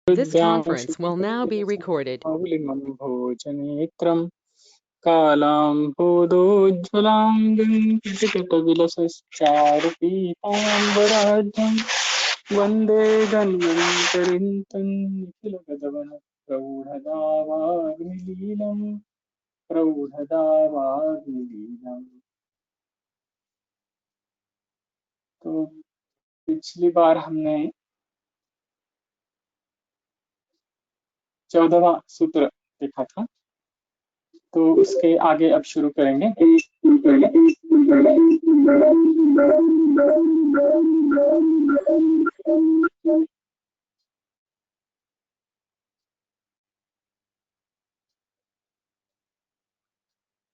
This conference will now be recorded. भोजनेत्रं कालाम्भोदोज्ज्वलां चारुपीताम्बराज्यं वन्दे धन्वन्तरिं निखिलगगन प्रौढदावाग्निलीलम्। तो पिछली बार हमने 14वां सूत्र देखा था, तो उसके आगे अब शुरू करेंगे।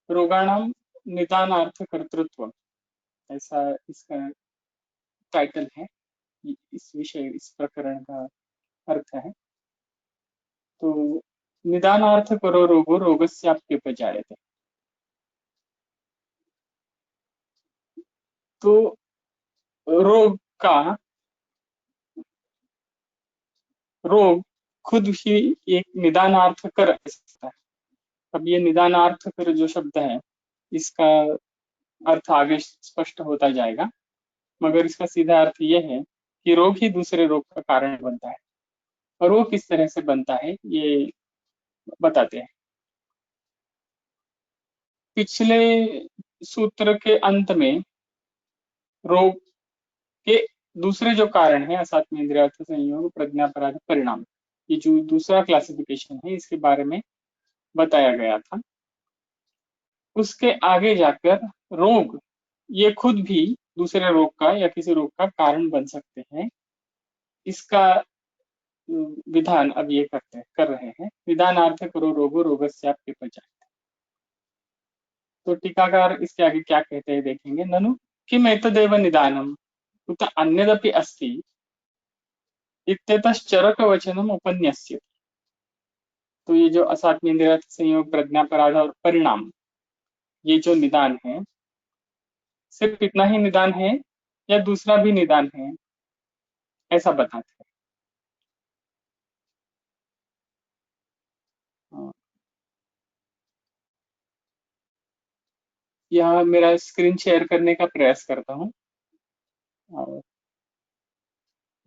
रोगाणाम निदानार्थ कर्तृत्व, ऐसा इसका टाइटल है। इस विषय, इस प्रकरण का अर्थ है। तो निदानार्थ करो रोगो रोगस्याप्युपजायते। तो रोग खुद ही एक निदानार्थ कर सकता है। अब ये निदानार्थ कर जो शब्द है, इसका अर्थ आगे स्पष्ट होता जाएगा, मगर इसका सीधा अर्थ यह है कि रोग ही दूसरे रोग का कारण बनता है। और वो किस तरह से बनता है ये बताते हैं। पिछले सूत्र के अंत में रोग के दूसरे जो कारण है, असात्म इंद्रियार्थ संयोग, प्रज्ञापराध, परिणाम, ये जो दूसरा क्लासिफिकेशन है, इसके बारे में बताया गया था। उसके आगे जाकर रोग ये खुद भी दूसरे रोग का या किसी रोग का कारण बन सकते हैं, इसका विधान अब ये कर रहे हैं। निदानार्थ करो रोगो रोगस्याप्युपजायते। तो टीकाकार इसके आगे क्या कहते हैं देखेंगे। ननु किम एतदेव निदानम उत अन्यदपि अस्ति इत्यतश्चरक वचनम उपन्यस्य। तो ये जो असात्म इंद्रियार्थ संयोग, प्रज्ञापराध और परिणाम, ये जो निदान है, सिर्फ इतना ही निदान है या दूसरा भी निदान है, ऐसा बताते हैं। यहाँ मेरा स्क्रीन शेयर करने का प्रयास करता हूँ।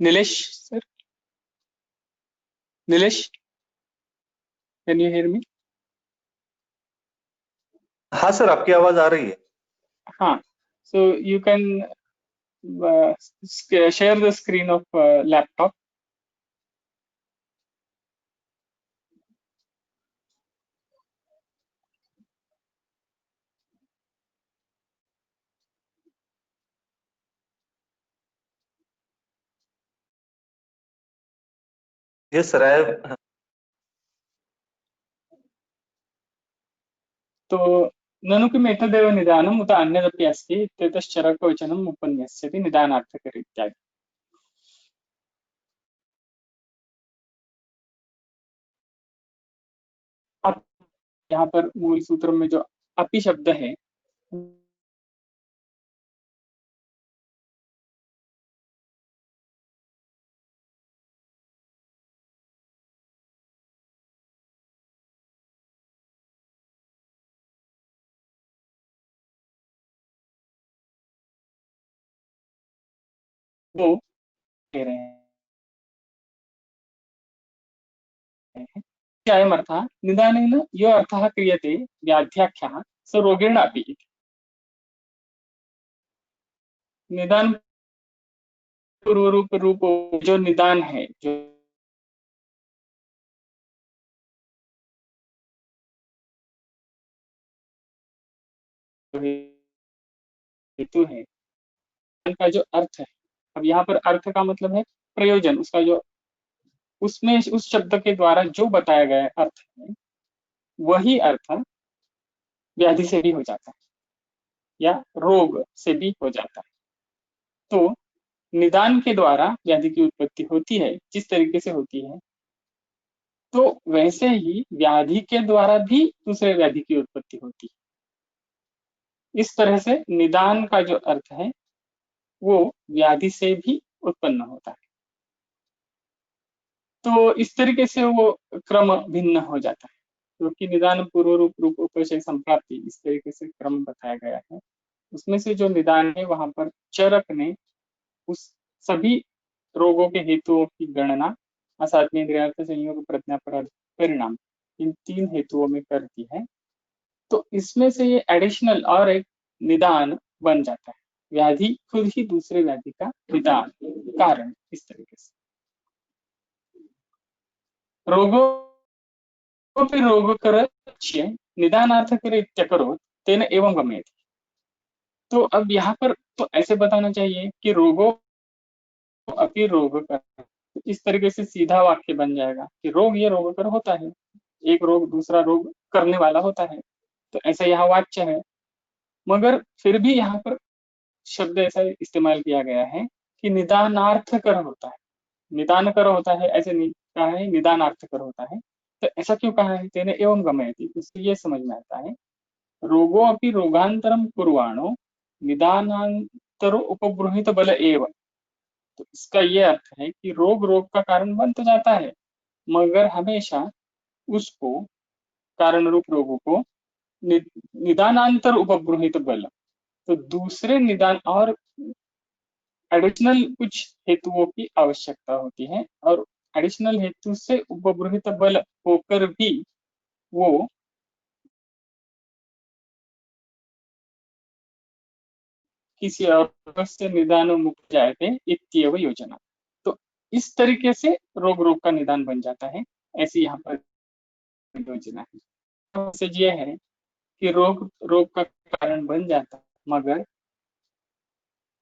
Nilesh sir, Nilesh, can you hear me? हाँ सर, आपकी आवाज आ रही है। हाँ, so you can share the screen of laptop. Yes sir, I have. तो ननु किम एतदेव निदानम उत अन्यदपि अस्ति इत्यतश्चरकवचनम उपन्यस्यति निदानार्थकर इत्यादि। अब यहाँ पर मूल सूत्र में जो अपि शब्द है, वो कह रहे हैं अयम् अर्थः निदानेन यो अर्थः क्रियते व्याध्याख्यः स रोगेण अपि। निदान पूर्व रूप जो निदान है, जो हेतु है, का जो अर्थ है, अब यहाँ पर अर्थ का मतलब है प्रयोजन, उसका जो उसमें उस शब्द के द्वारा जो बताया गया अर्थ है, वही अर्थ व्याधि से भी हो जाता है या रोग से भी हो जाता है। तो निदान के द्वारा व्याधि की उत्पत्ति होती है, जिस तरीके से होती है, तो वैसे ही व्याधि के द्वारा भी दूसरे व्याधि की उत्पत्ति होती है। इस तरह से निदान का जो अर्थ है वो व्याधि से भी उत्पन्न होता है। तो इस तरीके से वो क्रम भिन्न हो जाता है, क्योंकि निदान पूर्व रूप उपचय संप्राप्ति इस तरीके से क्रम बताया गया है। उसमें से जो निदान है वहां पर चरक ने उस सभी रोगों के हेतुओं की गणना असाध्य इंद्रियार्थ संयोग प्रज्ञापराध परिणाम इन 3 हेतुओं में कर दी है। तो इसमें से ये एडिशनल और एक निदान बन जाता है। व्याधि खुद ही दूसरे व्याधि का निदान कारण, इस तरीके से रोगोपि रोगकरस्य निदानार्थकर इत्यकरोत् तेन एवं गम्यते। तो अब यहाँ पर तो ऐसे बताना चाहिए कि रोगों अपि रोगकर, इस तरीके से सीधा वाक्य बन जाएगा कि रोग ये रोगकर होता है, एक रोग दूसरा रोग करने वाला होता है, तो ऐसा यहाँ वाच्य है। मगर फिर भी यहाँ पर शब्द ऐसा इस्तेमाल किया गया है कि निदानार्थ कर होता है, निदान कर होता है, ऐसे नहीं कहा है, निदानार्थ कर होता है। तो ऐसा क्यों कहा है? तेने एवं गमयति, उससे ये समझ में आता है रोगो अपि रोगांतरम कुर्वाणो निदानांतरो उपबृहित बल एव। तो इसका ये अर्थ है कि रोग रोग का कारण बन तो जाता है, मगर हमेशा उसको कारण रूप रोगों को निदानांतर उपबृहित बल, तो दूसरे निदान और एडिशनल कुछ हेतुओं की आवश्यकता होती है, और एडिशनल हेतु से उपबृहित बल होकर भी वो किसी और से निदान मुक्त जाते इत्येव योजना। तो इस तरीके से रोग रोग का निदान बन जाता है, ऐसी यहाँ पर योजना है। मैसेज ये है कि रोग रोग का कारण बन जाता है, मगर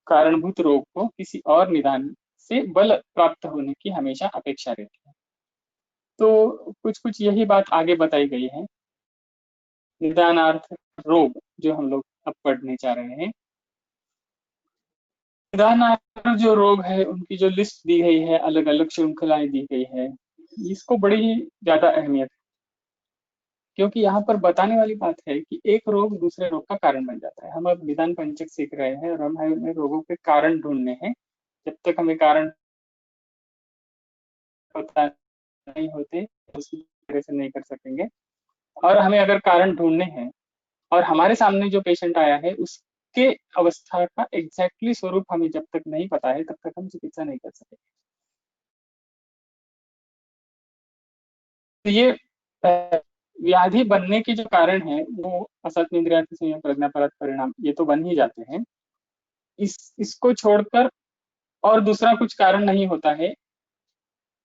कारणभूत रोग को किसी और निदान से बल प्राप्त होने की हमेशा अपेक्षा रहती है। तो कुछ कुछ यही बात आगे बताई गई है। निदानार्थ रोग जो हम लोग अब पढ़ने जा रहे हैं, निदानार्थ जो रोग है उनकी जो लिस्ट दी गई है, अलग अलग श्रृंखलाएं दी गई है, इसको बड़ी ही ज्यादा अहमियत है, क्योंकि यहाँ पर बताने वाली बात है कि एक रोग दूसरे रोग का कारण बन जाता है। हम अब निदान पंचक सीख रहे हैं और हमें रोगों के कारण ढूंढने हैं। जब तक हमें कारण पता नहीं होते उसी तरह से नहीं कर सकेंगे। और हमें अगर कारण ढूंढने हैं और हमारे सामने जो पेशेंट आया है उसके अवस्था का एग्जैक्टली स्वरूप हमें जब तक नहीं पता है, तब तक हम चिकित्सा नहीं कर सकेंगे। तो ये व्याधि बनने के जो कारण है वो असत इंद्रियार्थ संयोग प्रज्ञापराध परिणाम, ये तो बन ही जाते हैं। इसको छोड़कर और दूसरा कुछ कारण नहीं होता है,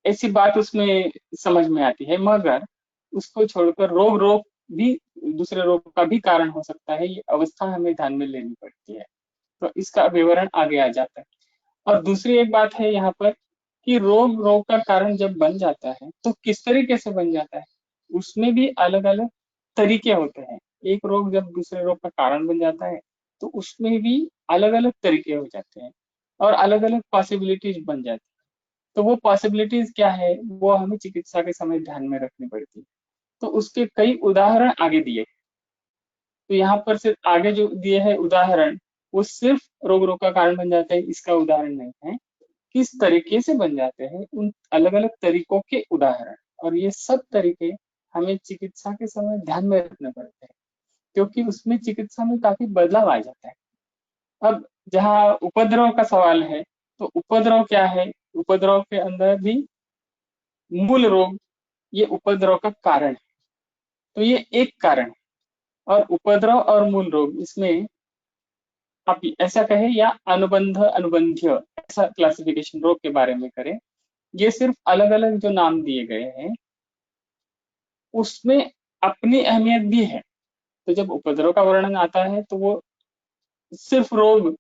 ऐसी बात उसमें समझ में आती है। मगर उसको छोड़कर रोग रोग भी दूसरे रोग का भी कारण हो सकता है, ये अवस्था हमें ध्यान में लेनी पड़ती है। तो इसका विवरण आगे आ जाता है। और दूसरी एक बात है यहाँ पर कि रोग रोग का कारण जब बन जाता है तो किस तरीके से बन जाता है, उसमें भी अलग अलग तरीके होते हैं। एक रोग जब दूसरे रोग का कारण बन जाता है तो उसमें भी अलग अलग तरीके हो जाते हैं और अलग अलग पॉसिबिलिटीज बन जाती है। तो वो पॉसिबिलिटीज क्या है वो हमें चिकित्सा के समय ध्यान में रखनी पड़ती है। तो उसके कई उदाहरण आगे दिए। तो यहाँ पर सिर्फ आगे जो दिए हैं उदाहरण, वो सिर्फ रोग रोग का कारण बन जाते हैं इसका उदाहरण नहीं है, किस तरीके से बन जाते हैं उन अलग अलग तरीकों के उदाहरण। और ये सब तरीके हमें चिकित्सा के समय ध्यान में रखने पड़ते हैं, क्योंकि उसमें चिकित्सा में काफी बदलाव आ जाता है। अब जहाँ उपद्रव का सवाल है, तो उपद्रव क्या है, उपद्रव के अंदर भी मूल रोग ये उपद्रव का कारण है। तो ये एक कारण है, और उपद्रव और मूल रोग इसमें आप ऐसा कहें या अनुबंध अनुबंध्य ऐसा क्लासिफिकेशन रोग के बारे में करें, ये सिर्फ अलग अलग जो नाम दिए गए हैं उसमें अपनी अहमियत भी है। तो जब उपद्रव का वर्णन आता है तो वो सिर्फ रोग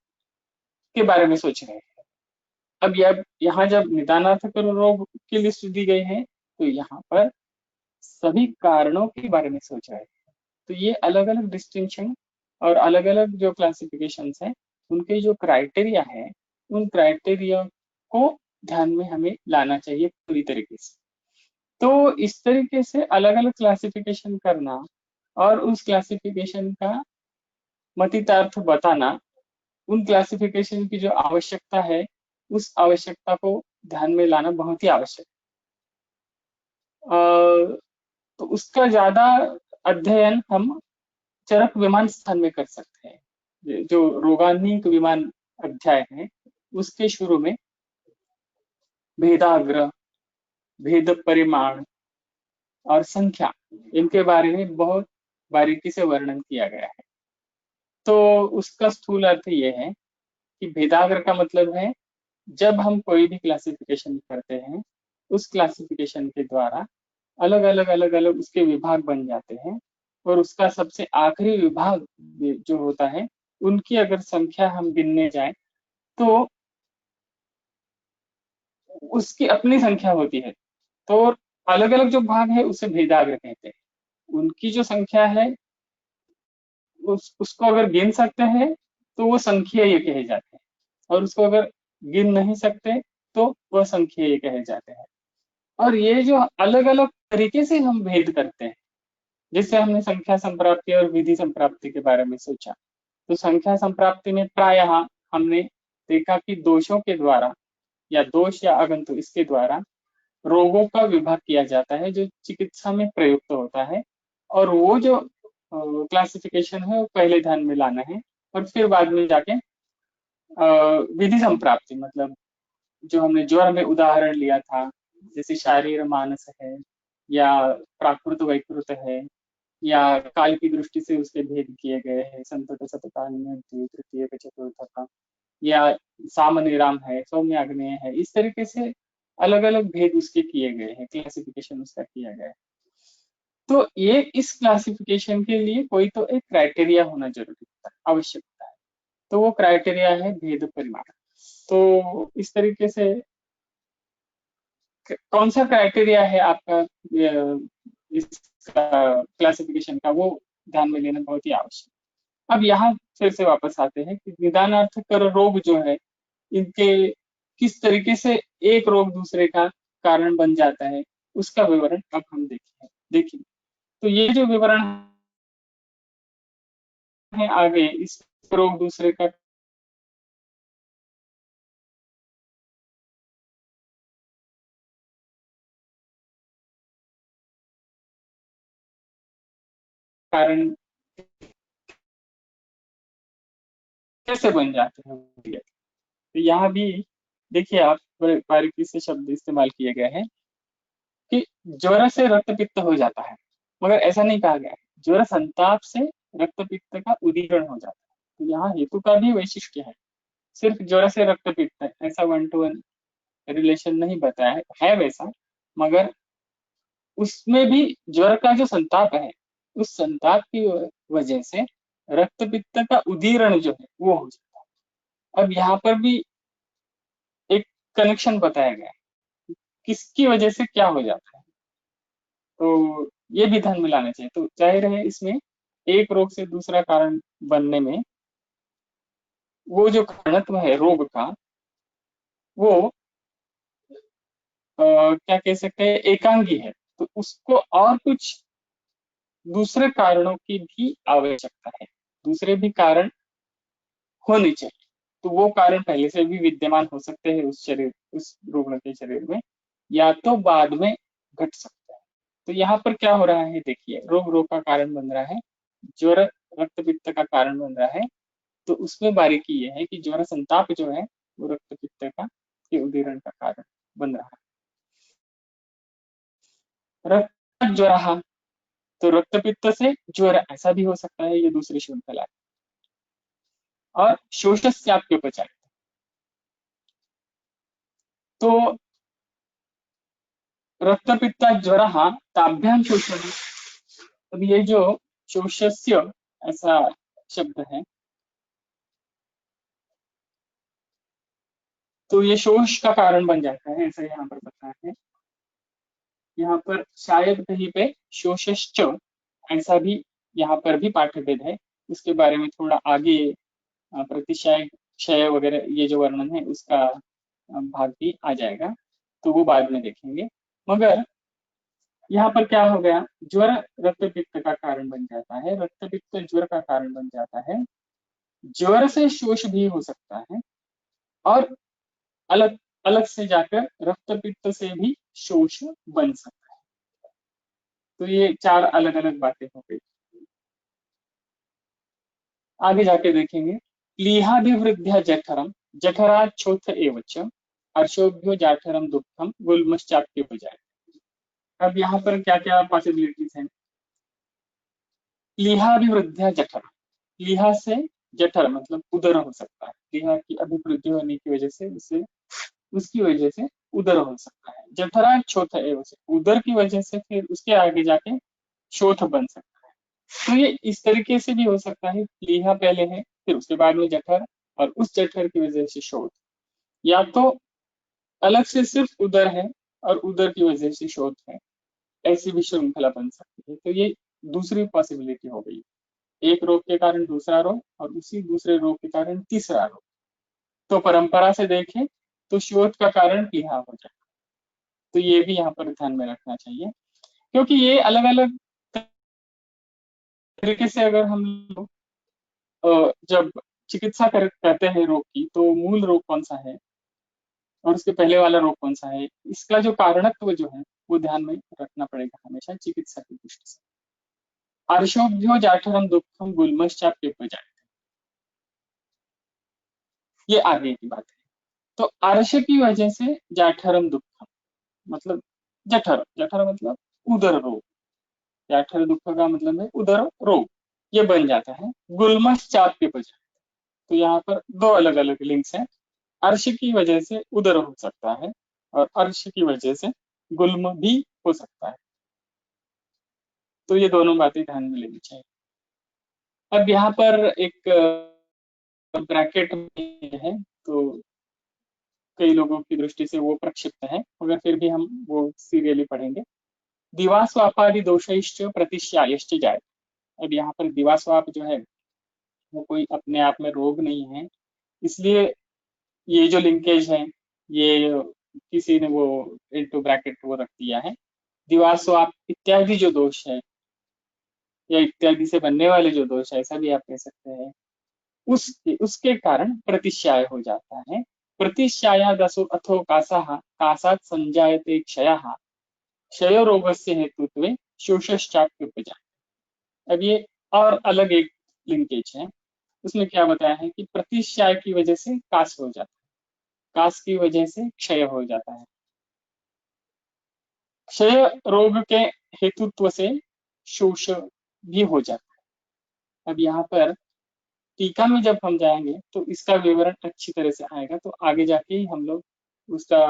के बारे में सोच रहे हैं। अब यहाँ जब निदानार्थक रोग की लिस्ट दी गई है तो यहाँ पर सभी कारणों के बारे में सोच रहे हैं। तो ये अलग अलग डिस्टिंक्शन और अलग अलग जो क्लासिफिकेशन है उनके जो क्राइटेरिया है, उन क्राइटेरिया को ध्यान में हमें लाना चाहिए पूरी तरीके से। तो इस तरीके से अलग अलग क्लासिफिकेशन करना और उस क्लासिफिकेशन का मतितार्थ बताना, उन क्लासिफिकेशन की जो आवश्यकता है उस आवश्यकता को ध्यान में लाना बहुत ही आवश्यक है। तो उसका ज्यादा अध्ययन हम चरक विमान स्थान में कर सकते हैं। जो रोगात्मक विमान अध्याय है उसके शुरू में भेदाग्र, भेद परिमाण और संख्या, इनके बारे में बहुत बारीकी से वर्णन किया गया है। तो उसका स्थूल अर्थ ये है कि भेदाग्र का मतलब है जब हम कोई भी क्लासिफिकेशन करते हैं उस क्लासिफिकेशन के द्वारा अलग अलग उसके विभाग बन जाते हैं, और उसका सबसे आखिरी विभाग जो होता है उनकी अगर संख्या हम गिनने जाएं तो उसकी अपनी संख्या होती है। तो अलग अलग जो भाग है उसे भेदाग्र कहते हैं। उनकी जो संख्या है उसको अगर गिन सकते हैं तो वो संख्येय कहे जाते हैं, और उसको अगर गिन नहीं सकते तो वह संख्येय कहे जाते हैं। और ये जो अलग अलग तरीके से हम भेद करते हैं, जिससे हमने संख्या संप्राप्ति और विधि संप्राप्ति के बारे में सोचा, तो संख्या संप्राप्ति में प्रायः हमने देखा कि दोषों के द्वारा या दोष या अगंतु इसके द्वारा रोगों का विभाग किया जाता है जो चिकित्सा में प्रयुक्त होता है, और वो जो क्लासिफिकेशन है वो पहले ध्यान में लाना है, और फिर बाद में जाके विधि संप्राप्ति मतलब जो हमने ज्वर में उदाहरण लिया था, जैसे शारीर मानस है या प्राकृत वैकृत है या काल की दृष्टि से उसके भेद किए गए हैं, संतत सततान्य तृतीय चतुर्थ का, या सामनिराम है, सौम्य आग्नेय है, इस तरीके से अलग अलग भेद उसके किए गए हैं, क्लासिफिकेशन उसका किया गया है। तो ये इस क्लासिफिकेशन के लिए कोई तो एक क्राइटेरिया होना जरूरी होता है, आवश्यक होता है, तो वो क्राइटेरिया है भेद परिमाण। तो इस तरीके से कौन सा क्राइटेरिया है आपका इस क्लासिफिकेशन का, वो ध्यान में लेना बहुत ही आवश्यक। अब यहाँ फिर से वापस आते हैं कि निदानार्थ कर रोग जो है इनके किस तरीके से एक रोग दूसरे का कारण बन जाता है, उसका विवरण अब हम देखिए। तो ये जो विवरण है आगे, इस रोग दूसरे का कारण कैसे बन जाते हैं, तो यहाँ भी देखिए आप बारीकी से शब्द इस्तेमाल किए गए हैं कि ज्वर से रक्त पित्त हो जाता है, मगर ऐसा नहीं कहा गया है ज्वर संताप से रक्त पित्त का उदीरण हो जाता है। तो यहाँ हेतु का भी वैशिष्ट्य है, सिर्फ ज्वर से रक्त पित्त ऐसा 1-to-1 रिलेशन नहीं बताया है वैसा, मगर उसमें भी ज्वर का जो संताप है उस संताप की वजह से रक्त पित्त का उदीरण जो है वो हो जाता है। अब यहाँ पर भी एक कनेक्शन बताया गया है किसकी वजह से क्या हो जाता है, तो ये भी ध्यान में लाना चाहिए। तो जाहिर है इसमें एक रोग से दूसरा कारण बनने में वो जो कारणत्व है रोग का वो क्या कह सकते हैं एकांगी है, तो उसको और कुछ दूसरे कारणों की भी आवश्यकता है, दूसरे भी कारण होने चाहिए। तो वो कारण पहले से भी विद्यमान हो सकते हैं उस रुग्ण के शरीर में, या तो बाद में घट सकता है। तो यहाँ पर क्या हो रहा है देखिए, रोग का कारण बन रहा है, ज्वर रक्त पित्त का कारण बन रहा है। तो उसमें बारीकी ये है कि ज्वर संताप जो है वो रक्त पित्त का के उदीरण का कारण बन रहा है। रक्त ज्वर, तो रक्त पित्त से ज्वर ऐसा भी हो सकता है, ये दूसरी श्रृंखला है। और शोषस्याप्युपचार, तो रक्तपित्ता ज्वर ताभ्याम शोषण। अब ये जो शोषस्य ऐसा शब्द है, तो ये शोष का कारण बन जाता है, ऐसा यहाँ पर बताया है। यहाँ पर शायद कहीं पे शोषश्च ऐसा भी यहाँ पर भी पाठ्यभेद है, उसके बारे में थोड़ा आगे प्रतिशय क्षय वगैरह ये जो वर्णन है उसका भाग भी आ जाएगा, तो वो बाद में देखेंगे। मगर यहाँ पर क्या हो गया, ज्वर रक्त पित्त का कारण बन जाता है, रक्त पित्त ज्वर का कारण बन जाता है, ज्वर से शोष भी हो सकता है, और अलग अलग से जाकर रक्त पित्त से भी शोष बन सकता है। तो ये 4 अलग अलग बातें हो गई। आगे जाके देखेंगे, प्लीहाभिवृद्ध्या जठरम जठराच्छोथ एवच अर्शोभ्यो जाठरम दुःखम गुल्मश्चाप्य बजाय। अब यहाँ पर क्या क्या पॉसिबिलिटीज हैं। प्लीहाभिवृद्ध्या जठर, प्लीहा से जठर मतलब उदर हो सकता है, प्लीहा की अभिवृद्धि होने की वजह से उसे उसकी वजह से उदर हो सकता है। जठराच्छोथ एवच, उदर की वजह से फिर उसके आगे जाके शोथ बन सकता है। तो ये इस तरीके से भी हो सकता है, प्लीहा पहले है फिर उसके बाद में जठर और उस जठर की वजह से शोथ, या तो अलग से सिर्फ उदर है और उदर की वजह से शोथ है, ऐसी भी श्रृंखला बन सकती है। तो ये दूसरी पॉसिबिलिटी हो गई, एक रोग के कारण दूसरा रोग और उसी दूसरे रोग के कारण तीसरा रोग। तो परंपरा से देखें तो शोथ का कारण प्लीहा हो जाए। तो ये भी यहाँ पर ध्यान में रखना चाहिए, क्योंकि ये अलग अलग तरीके से अगर हम लोग जब चिकित्सा करते हैं रोग की, तो मूल रोग कौन सा है और उसके पहले वाला रोग कौन सा है, इसका जो कारणत्व जो है वो ध्यान में रखना पड़ेगा हमेशा चिकित्सा की दृष्टि से। अर्शोभ्यो जाठरम दुःखम गुल्मश्चाप्य बजाय, ये आगे की बात है। तो अर्श की वजह से जाठरम दुःखम मतलब जठर, जठर मतलब उदर रोग, जाठर दुःख का मतलब है उदर रोग, ये बन जाता है गुल्मश्चाप्य बजाय। तो यहाँ पर दो अलग अलग लिंक्स हैं, अर्श की वजह से उदर हो सकता है और अर्श की वजह से गुल्म भी हो सकता है। तो ये दोनों बातें ध्यान में लेनी चाहिए। अब यहाँ पर एक ब्रैकेट में है, तो कई लोगों की दृष्टि से वो प्रक्षिप्त है, मगर फिर भी हम वो सीरियली पढ़ेंगे। दिवास्वापादि दोषैश्च प्रतिश्यायश्च जाय। अब यहाँ पर दिवास्वाप जो है वो कोई अपने आप में रोग नहीं है, इसलिए ये जो लिंकेज है ये किसी ने वो इनटू ब्रैकेट वो रख दिया है। दिवास्वाप इत्यादि जो दोष है या इत्यादि से बनने वाले जो दोष है, ऐसा भी आप कह सकते हैं, उसके कारण प्रतिश्याय हो जाता है। प्रतिश्यायादसो अथो कासः कासात् संजायते क्षयः क्षय रोगस्य हेतुत्वे शोषश्चाप्युपजायते। अब ये और अलग एक लिंकेज है, उसमें क्या बताया है कि प्रतिश्याय की वजह से कास हो जाता है, कास की वजह से क्षय हो जाता है, क्षय रोग के हेतुत्व से शोष भी हो जाता है। अब यहाँ पर टीका में जब हम जाएंगे तो इसका विवरण अच्छी तरह से आएगा, तो आगे जाके ही हम लोग उसका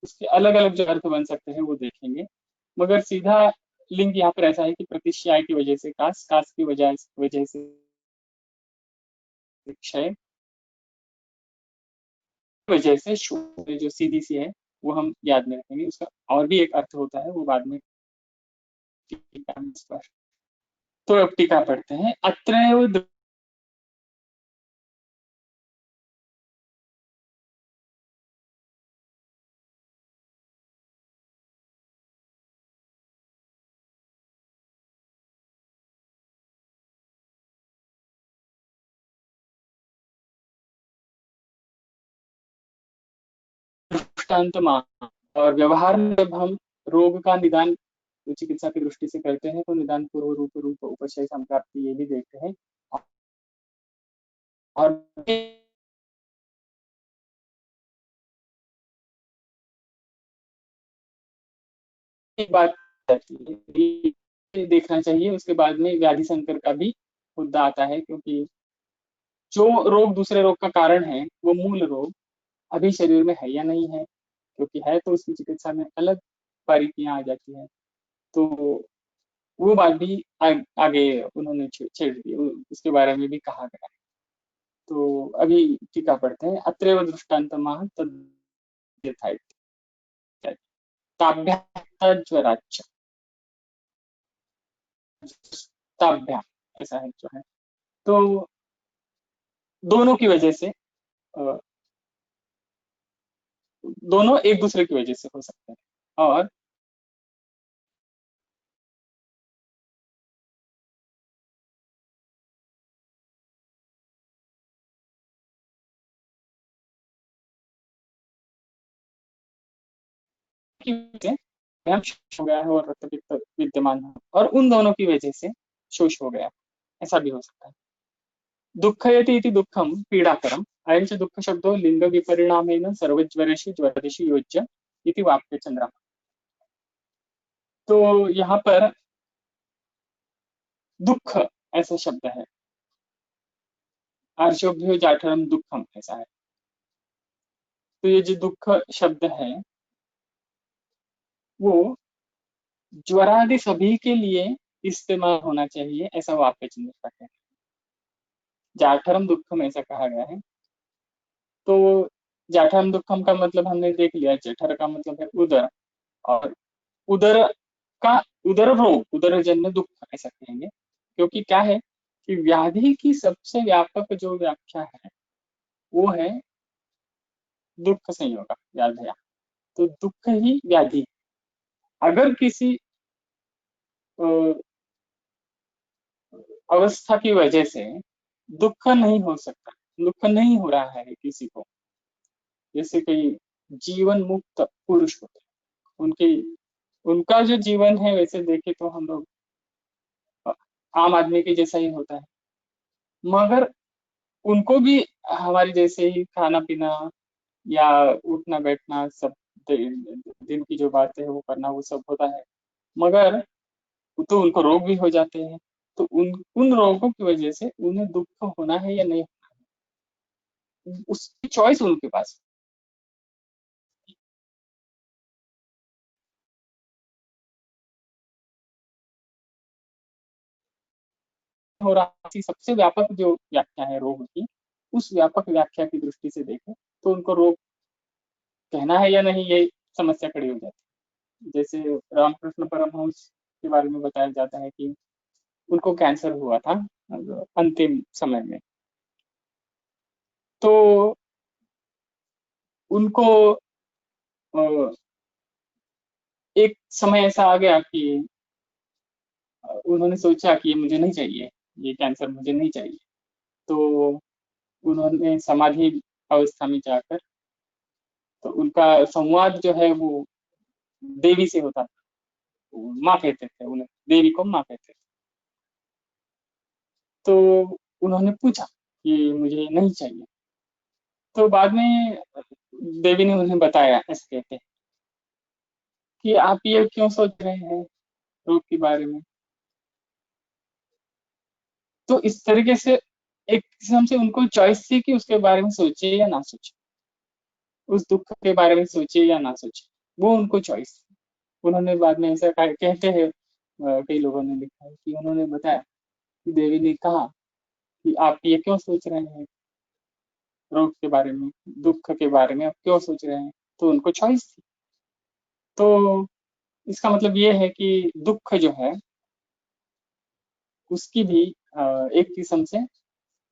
उसके अलग अलग जो अर्थ बन सकते हैं वो देखेंगे। मगर सीधा लिंक यहाँ पर ऐसा है कि प्रतिश्याय की वजह से कास, कास की वजह से क्षय, वजह से शोष, जो सीधी सी है वो हम याद में रखेंगे। उसका और भी एक अर्थ होता है, वो बाद में टीका में स्पष्ट। तो अब टीका पढ़ते हैं। अत्रैव दृष्टांत मान, और व्यवहार में जब हम रोग का निदान चिकित्सा की दृष्टि से करते हैं तो निदान पूर्व रूप रूप उपशय संप्राप्ति ये भी देखते हैं। और एक बात ये देखना चाहिए, उसके बाद में व्याधि संकर का भी मुद्दा आता है, क्योंकि जो रोग दूसरे रोग का कारण है वो मूल रोग अभी शरीर में है या नहीं है, क्योंकि है तो उसकी चिकित्सा में अलग बारीकियां आ जाती हैं। तो वो बात भी आगे उन्होंने छेड़ दी, उसके बारे में भी कहा गया है। तो अभी टीका पढ़ते हैं। अत्रैव दृष्टान्तमाह तद्यथा ताभ्यां ज्वराच्च, ताभ्यां ऐसा है जो है, तो दोनों की वजह से दोनों एक दूसरे की वजह से हो सकते हैं। और हम शोष हो गया है और रक्त पित्त विद्यमान है और उन दोनों की वजह से शोष हो गया, ऐसा भी हो सकता है। दुःखयति इति दुःखम पीडाकरम अयं च दुःख शब्दो लिंग विपरिणामेन सर्वज्वरेषु ज्वरेषु योज्य इति वाक्य चंद्रमा। तो यहाँ पर दुःख ऐसा शब्द है, आर्षोभ्यो जाठरम दुःखम ऐसा है। तो ये जो दुःख शब्द है वो ज्वरादि सभी के लिए इस्तेमाल होना चाहिए, ऐसा वाक्य चिन्ह का है। जाठरम दुःखम ऐसा कहा गया है। तो जाठरम दुःखम का मतलब हमने देख लिया, जठर का मतलब है उदर, और उदर का उदर रोग, उदरजन्य दुःख ऐसा कहेंगे, क्योंकि क्या है कि व्याधि की सबसे व्यापक जो व्याख्या है वो है दुःख संयोग व्याधया। तो दुःख ही व्याधि है। अगर किसी अ, अवस्था की वजह से दुःख नहीं हो सकता, दुःख नहीं हो रहा है किसी को, जैसे कोई जीवन मुक्त पुरुष होते हैं, उनके उनका जो जीवन है वैसे देखे तो हम लोग आम आदमी के जैसा ही होता है, मगर उनको भी हमारे जैसे ही खाना पीना या उठना बैठना सब दिन की जो बातें है वो करना वो सब होता है, मगर तो उनको रोग भी हो जाते हैं। तो उन रोगों की वजह से उन्हें दुख होना है या नहीं, उसकी चॉइस उनके पास हो रहा है। सबसे व्यापक जो व्याख्या है रोग की, उस व्यापक व्याख्या की दृष्टि से देखें तो उनको रोग कहना है या नहीं, ये समस्या खड़ी हो जाती है। जैसे रामकृष्ण परमहंस के बारे में बताया जाता है कि उनको कैंसर हुआ था अंतिम समय में। तो उनको एक समय ऐसा आ गया कि उन्होंने सोचा कि ये मुझे नहीं चाहिए, ये कैंसर मुझे नहीं चाहिए। तो उन्होंने समाधि अवस्था में जाकर, तो उनका संवाद जो है वो देवी से होता था, माँ कहते थे उन्हें, देवी को माँ कहते थे। तो उन्होंने पूछा कि मुझे नहीं चाहिए। तो बाद में देवी ने उन्हें बताया, ऐसे कहते हैं कि आप ये क्यों सोच रहे हैं रोग के बारे में। तो इस तरीके से एक किस्म से उनको चॉइस थी कि उसके बारे में सोचे या ना सोचे, उस दुख के बारे में सोचे या ना सोचे, वो उनको चॉइस थी। उन्होंने बाद में ऐसा कहते हैं, कई लोगों ने लिखा है कि उन्होंने बताया कि देवी ने कहा कि आप ये क्यों सोच रहे हैं रोग के बारे में, दुख के बारे में आप क्यों सोच रहे हैं। तो उनको चॉइस थी। तो इसका मतलब ये है कि दुख जो है उसकी भी एक किस्म से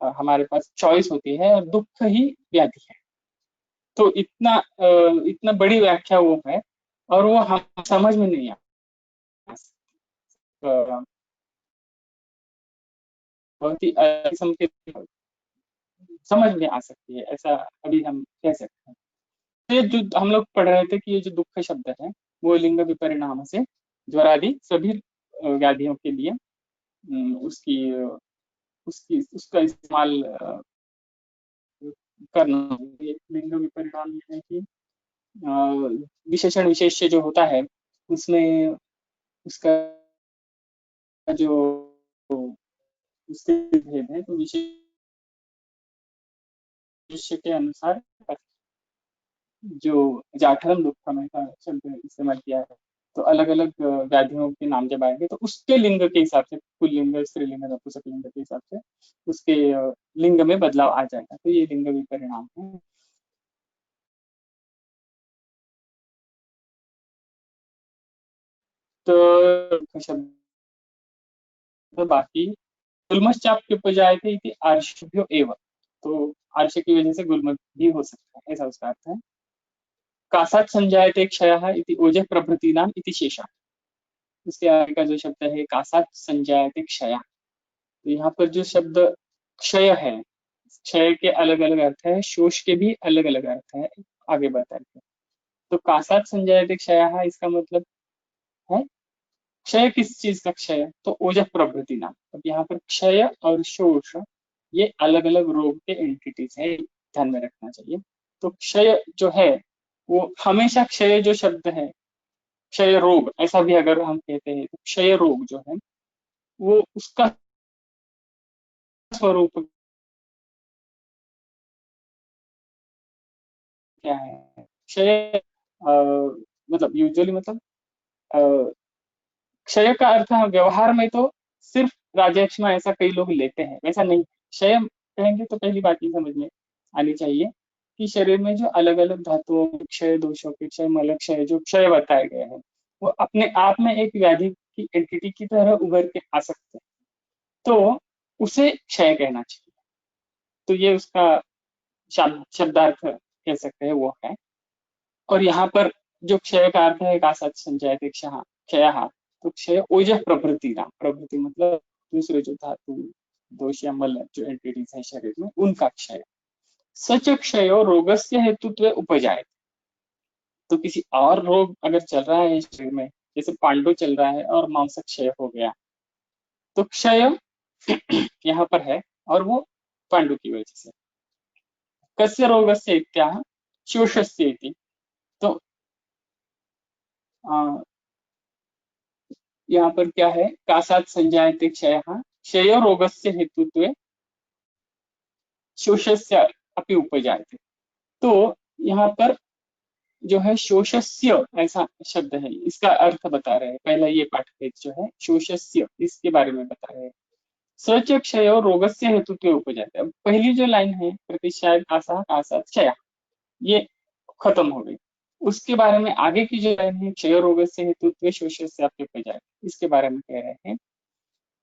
हमारे पास चॉइस होती है, और दुख ही व्याधि है। तो इतना बड़ी व्याख्या वो है, और वो हम समझ में नहीं आ बहुत ही किस्म के समझ में आ सकती है, ऐसा अभी हम कह सकते हैं। तो ये जो हम लोग पढ़ रहे थे कि ये जो दुख शब्द है वो लिंग विपरिणाम से ज्वरादि सभी व्याधियों के लिए उसकी उसकी उसका इस्तेमाल करना। ये लिंग विपरिणाम ये है कि विशेषण विशेष्य जो होता है उसमें उसका जो उसके भेद है, तो विशेष्य के अनुसार जो जाठरम दुक्खम का शब्द इस्तेमाल किया है, तो अलग अलग व्याधियों के नाम जब आएंगे तो उसके लिंग के हिसाब से, पुल्लिंग स्त्रीलिंग नपुंसकलिंग के हिसाब से उसके लिंग में बदलाव आ जाएगा। तो ये लिंग विपरिणाम है। तो शब्द बाकी गुल्मश्चाप के उपजाए थे इति आर्षभ्यो एव। तो आर्ष की वजह से गुल्म भी हो सकता है, ऐसा उसका अर्थ है। कासात संजायते क्षयः इति ओजः प्रभृतीनाम इति शेषः। इसके आगे का जो शब्द है कासात संजायते क्षय, तो यहाँ पर जो शब्द क्षय है, क्षय के अलग अलग अर्थ है, शोष के भी अलग अलग अर्थ है, आगे बताएंगे। तो कासात संजायते क्षय, इसका मतलब है। क्षय किस चीज का क्षय? तो ओजः प्रभृति नाम। अब यहाँ पर क्षय और शोष ये अलग अलग रोग के एंटिटीज है, ध्यान में रखना चाहिए। तो क्षय जो है वो हमेशा, क्षय जो शब्द है, क्षय रोग ऐसा भी अगर हम कहते हैं, तो क्षय रोग जो है वो उसका स्वरूप क्या है? क्षय मतलब यूजुअली मतलब अ, क्षय का अर्थ है व्यवहार में तो सिर्फ राजयक्ष्मा ऐसा कई लोग लेते हैं, वैसा नहीं। क्षय कहेंगे तो पहली बात ये समझ में आनी चाहिए कि शरीर में जो अलग अलग धातुओं के क्षय, दोषों के क्षय, मल क्षय, जो क्षय बताए गए हैं वो अपने आप में एक व्याधि की एंटिटी की तरह उभर के आ सकते हैं, तो उसे क्षय कहना चाहिए। तो ये उसका शब्दार्थ कह सकते हैं वो है। और यहाँ पर जो क्षय का अर्थ है कासात संचयते क्षय, क्षय, तो क्षय ओजः प्रभृति नाम। प्रभृति मतलब दूसरे जो धातु, दोष या मल जो एंटिटीज है शरीर में, उनका क्षय। सच क्षयो रोगस्य हेतुत्व उपजाए। तो किसी और रोग अगर चल रहा है शरीर में, जैसे पांडु चल रहा है और मांस क्षय हो गया, तो क्षय यहाँ पर है और वो पांडु की वजह से। कस्य रोगस्य इत्याह शोषस्य इति। तो यहाँ पर क्या है? कासात संजायते क्षय, क्षय रोगस्य हेतुत्वे शोषस्य अपि उपजायते। तो यहाँ पर जो है शोषस्य ऐसा शब्द है, इसका अर्थ बता रहे हैं। पहला ये पाठभेद जो है शोषस्य, इसके बारे में बता रहे हैं। सच क्षय रोगस्य हेतुत्वे उपजायते। अब पहली जो लाइन है प्रतिशायद कासा कासात क्षय, ये खत्म हो गई। उसके बारे में आगे की जो लाइन है क्षय रोगस्य हेतुत्वे शोषस्य अपि उपजायते, इसके बारे में कह रहे हैं।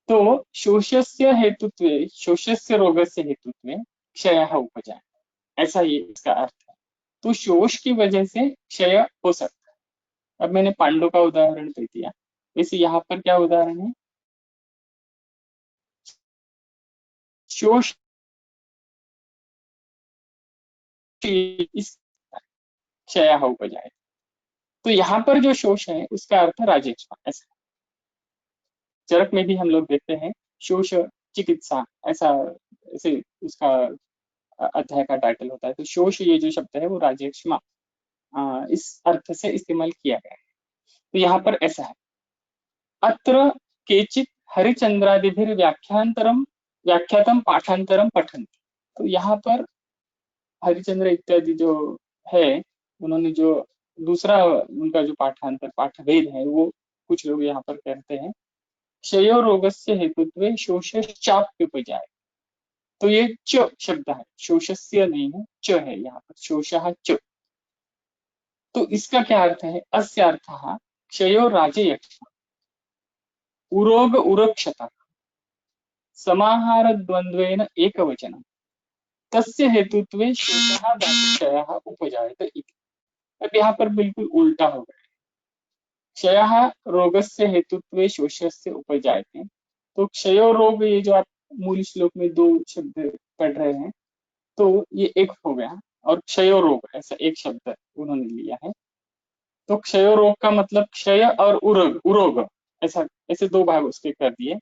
तो शोषस्य हेतुत्वे, शोषस्य रोगस्य हेतुत्वे क्षयः उपजायते, ऐसा ये इसका अर्थ है। तो शोष की वजह से क्षय हो सकता है। अब मैंने पांडु का उदाहरण दे दिया, वैसे यहाँ पर क्या उदाहरण है? शोष इस क्षयः उपजायते। तो यहाँ पर जो शोष है उसका अर्थ राजेक्ष्मा, ऐसा चरक में भी हम लोग देखते हैं शोष चिकित्सा, ऐसा ऐसे उसका अध्याय का टाइटल होता है। तो शोष ये जो शब्द है वो राजेक्ष्मा इस अर्थ से इस्तेमाल किया गया है। तो यहाँ पर ऐसा है, अत्र केचित हरिचंद्रादिभिर व्याख्यांतरम व्याख्यातम पाठांतरम पठन्ति। तो यहाँ पर हरिचंद्र इत्यादि जो है उन्होंने जो दूसरा उनका जो पाठांतर पाठभेद है वो कुछ लोग यहाँ पर कहते हैं क्षयो रोगस्य हेतुत्वे शोषश्चाप्युपजाय। तो ये च शब्द है, शोषस्य नहीं है, च है यहाँ पर, शोषः च। तो इसका क्या अर्थ है? अस्य अर्थः क्षयो राजयक्ष उरोग उरक्षता समाहार द्वंद्वेन एकवचनम तस्य हेतुत्वे शोषः धातुक्षयः उपजायते इति। अब यहाँ पर बिल्कुल उल्टा हो गया। क्षयः रोगस्य हेतुत्वे शोषस्य उपजायते। तो क्षयो रोग, ये जो आप मूल श्लोक में दो शब्द पढ़ रहे हैं, तो ये एक हो गया, और क्षयो रोग ऐसा एक शब्द उन्होंने लिया है। तो क्षय रोग का मतलब क्षय और उरोग, उरोग ऐसा, ऐसे दो भाग उसके कर दिए,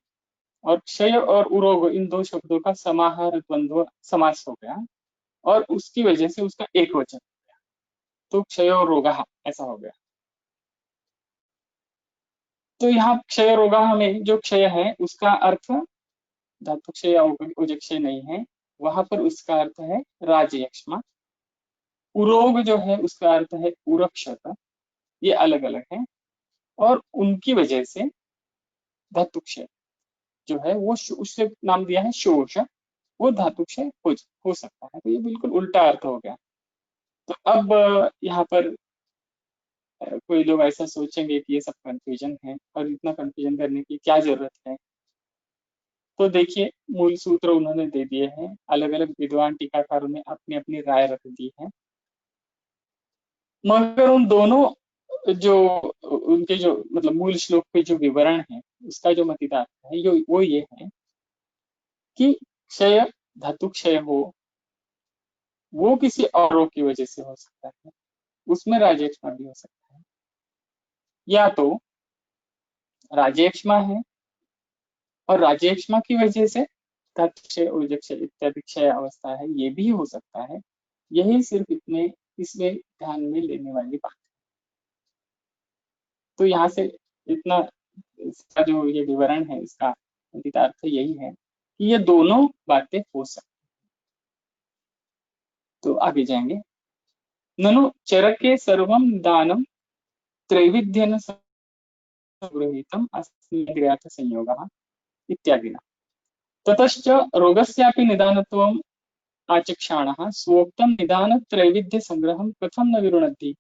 और क्षय और उरोग इन दो शब्दों का समाहार द्वंद्व समास हो गया, और उसकी वजह से उसका एक वचन हो गया, तो क्षय और रोगा ऐसा हो गया। तो यहाँ क्षय रोगा में जो क्षय है उसका अर्थ धातु क्षय या उजक क्षय नहीं है, वहां पर उसका अर्थ है राजयक्ष्मा। उरोग जो है उसका अर्थ है उरक्षता। ये अलग अलग है, और उनकी वजह से धातु क्षय जो है वो उससे नाम दिया है शोष, वो धातु क्षय हो सकता है। तो ये बिल्कुल उल्टा अर्थ हो गया। तो अब यहाँ पर कोई लोग ऐसा सोचेंगे कि ये सब कंफ्यूजन है और इतना कंफ्यूजन करने की क्या जरूरत है। तो देखिए मूल सूत्र उन्होंने दे दिए हैं, अलग अलग विद्वान टीकाकारों ने अपनी अपनी राय रख दी है, मगर उन दोनों जो उनके जो मतलब मूल श्लोक पे जो विवरण है उसका जो मतिदार है वो ये है कि क्षय धातु क्षय हो वो किसी और रोग की वजह से हो सकता है, उसमें राजयक्ष्मा भी हो सकता है, या तो राज्यक्षमा है, और राज्यक्षमा की वजह से तत्क्षय ऊर्जक्षय इत्यादि क्षय अवस्था है, ये भी हो सकता है। यही सिर्फ इतने इसमें ध्यान में लेने वाली बात है। तो यहाँ से इतना इसका जो ये विवरण है, इसका अंतितार्थ यही है कि ये दोनों बातें हो सकती। तो आगे जाएंगे। ननु चरके सर्वं दानं त्रैविध्येन संगृहीतम् अस्मिन् संयोगः इत्यादिना। ततश्च रोगस्यापि निदानत्वम् आचक्षाणः स्वोक्तं निदान त्रैविध्य संग्रहं कथं न विरुणद्धि।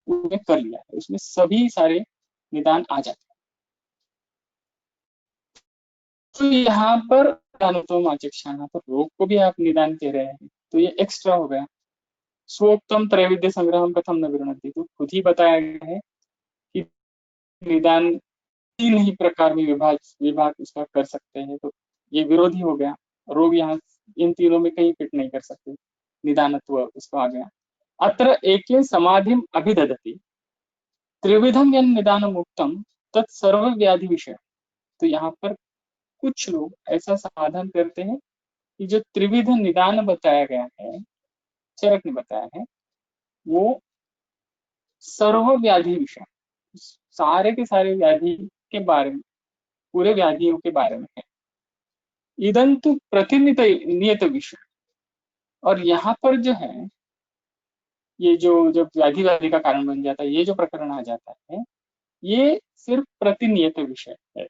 उसने कर लिया है, उसमें सभी सारे निदान आ जाते हैं। तो यहाँ पर निदानत्वम् आचक्षाणः पर रोग को भी आप निदान दे रहे हैं, तो ये एक्स्ट्रा हो गया। स्वोक्तम त्रैविध्य संग्रहम कथम न विरुणद्धि, तो खुद ही बताया गया है कि निदान तीन ही प्रकार में विभाग उसका कर सकते हैं, तो ये विरोधी हो गया। रोग यहाँ इन तीनों में कहीं फिट नहीं कर सकते, निदानत्व उसको आ गया। अत्र एके समाधिम अभिदधति त्रिविधम यन निदानम उक्तम तत्सर्व व्याधि विषय। तो यहाँ पर कुछ लोग ऐसा समाधान करते हैं कि जो त्रिविध निदान बताया गया है, चरक ने बताया है, वो सर्व व्याधि विषय, सारे के सारे व्याधि के बारे में, पूरे व्याधियों के बारे में है। इदंतु प्रतिनियत विषय, और यहाँ पर जो है ये जो जब व्याधि व्याधि का कारण बन जाता है, ये जो प्रकरण आ जाता है, ये सिर्फ प्रतिनियत विषय है।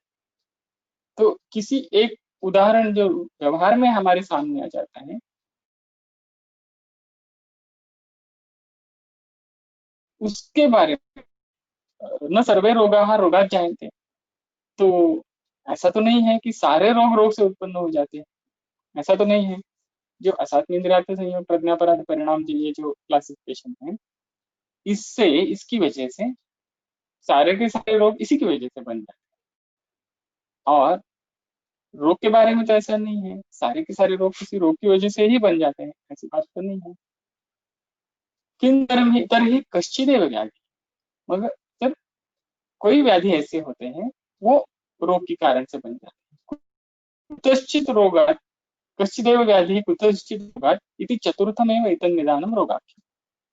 तो किसी एक उदाहरण जो व्यवहार में हमारे सामने आ जाता है, उसके बारे में न सर्वे रोगाः रोगात् जायन्ते। तो ऐसा तो नहीं है कि सारे रोग रोग से उत्पन्न हो जाते हैं, ऐसा तो नहीं है। जो असात्म इंद्रियार्थ संयोग प्रज्ञापराध परिणाम, ये जो क्लासिफिकेशन है, इससे इसकी वजह से सारे के सारे रोग इसी की वजह से बन जाते हैं। और रोग के बारे में तो ऐसा नहीं है, सारे के सारे रोग किसी रोग की वजह से ही बन जाते हैं, ऐसी बात तो नहीं है। किन तरही कश्चिदेव व्याधि, मगर जब कोई व्याधि ऐसे होते हैं वो रोग के कारण से बन जाते हैं। कुतश्चित रोगात् कश्चिदेव व्याधि कुतश्चित रोगात् इति चतुर्थमेव एतन्निदानं रोगाख्यम्।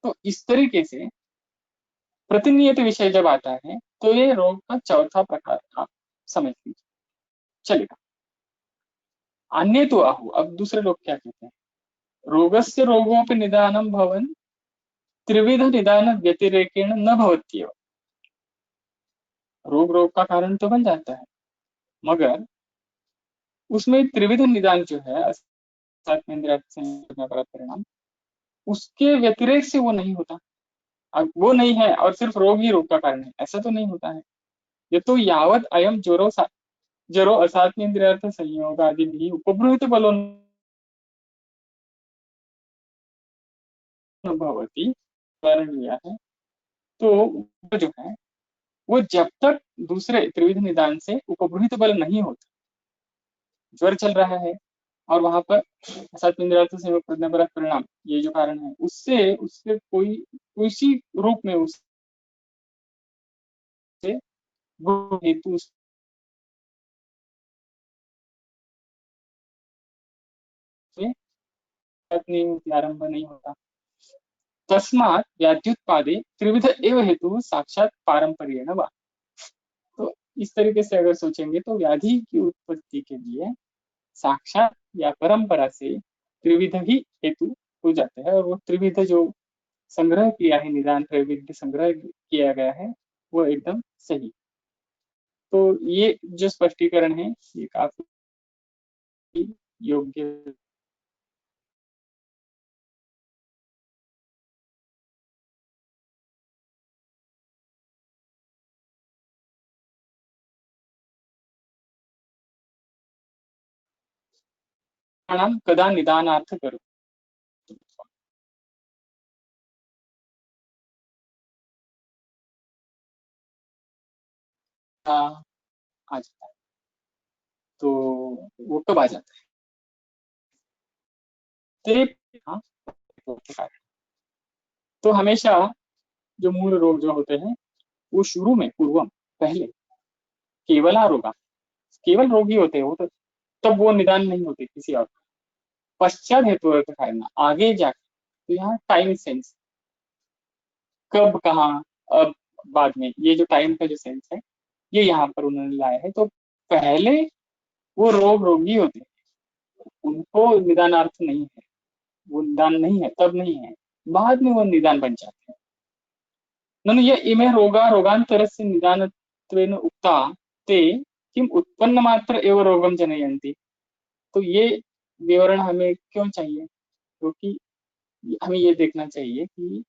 तो इस तरीके से प्रतिनियत विषय जब आता है, तो ये रोग का चौथा प्रकार आप समझ लीजिए, चलेगा। अन्य तो आहु, अब दूसरे लोग क्या कहते हैं। रोगस्य रोगोपि निदानं भवन् त्रिविध निदान व्यतिरेकेण न भवत्येव। रोग रोग का कारण तो बन जाता है, मगर उसमें त्रिविध निदान जो है परिणाम, उसके व्यतिरेक से वो नहीं होता। अब वो नहीं है और सिर्फ रोग ही रोग का कारण है, ऐसा तो नहीं होता है। ये तो यावत अयम जरो असात्मेन्द्रियार्थ संयोग आदि भी उपब्रूहित बलो भवति कारण लिया है। तो वो जो है वो जब तक दूसरे त्रिविध निदान से उपब्रूहित बल नहीं होता, ज्वर चल रहा है और वहां पर असात्मेन्द्रियार्थ संयोग प्रज्ञापराध परिणाम, ये जो कारण है, उससे उससे कोई किसी रूप में उससे हेतु से आरंभ नहीं होता। तस्मात् व्याध्युत्पादे त्रिविध एव हेतु साक्षात पारंपर्येण वा। तो इस तरीके से अगर सोचेंगे तो व्याधि की उत्पत्ति के लिए साक्षात या परंपरा से त्रिविध ही हेतु हो जाते हैं, और वो त्रिविध जो संग्रह किया है, निदान त्रैविध्य संग्रह किया गया है, वो एकदम सही। तो ये जो स्पष्टीकरण है ये काफी योग्य। कदा निदानार्थ करो आ जाता है। तो वो कब आ जाता है? हाँ, तो हमेशा जो मूल रोग जो होते हैं वो शुरू में पूर्वम पहले केवल रोगा केवल रोगी होते हैं वो, तो तब वो निदान नहीं होते किसी और का। पश्चात हेतु अर्थ करना आगे जाके, तो यहाँ टाइम सेंस कब कहाँ अब बाद में, ये जो टाइम का जो सेंस है ये यहाँ पर उन्होंने लाया है। तो पहले वो रोगी होते हैं, उनको निदानार्थ नहीं है, वो निदान नहीं है, तब नहीं है, बाद में वो निदान बन जाते हैं। ननु ये इमे रोगा रोगांतरस्य निदानत्वेन उक्ता ते किम उत्पन्न मात्र एवं रोगम जनयन्ति। तो ये विवरण हमें क्यों चाहिए? क्योंकि हमें ये देखना चाहिए कि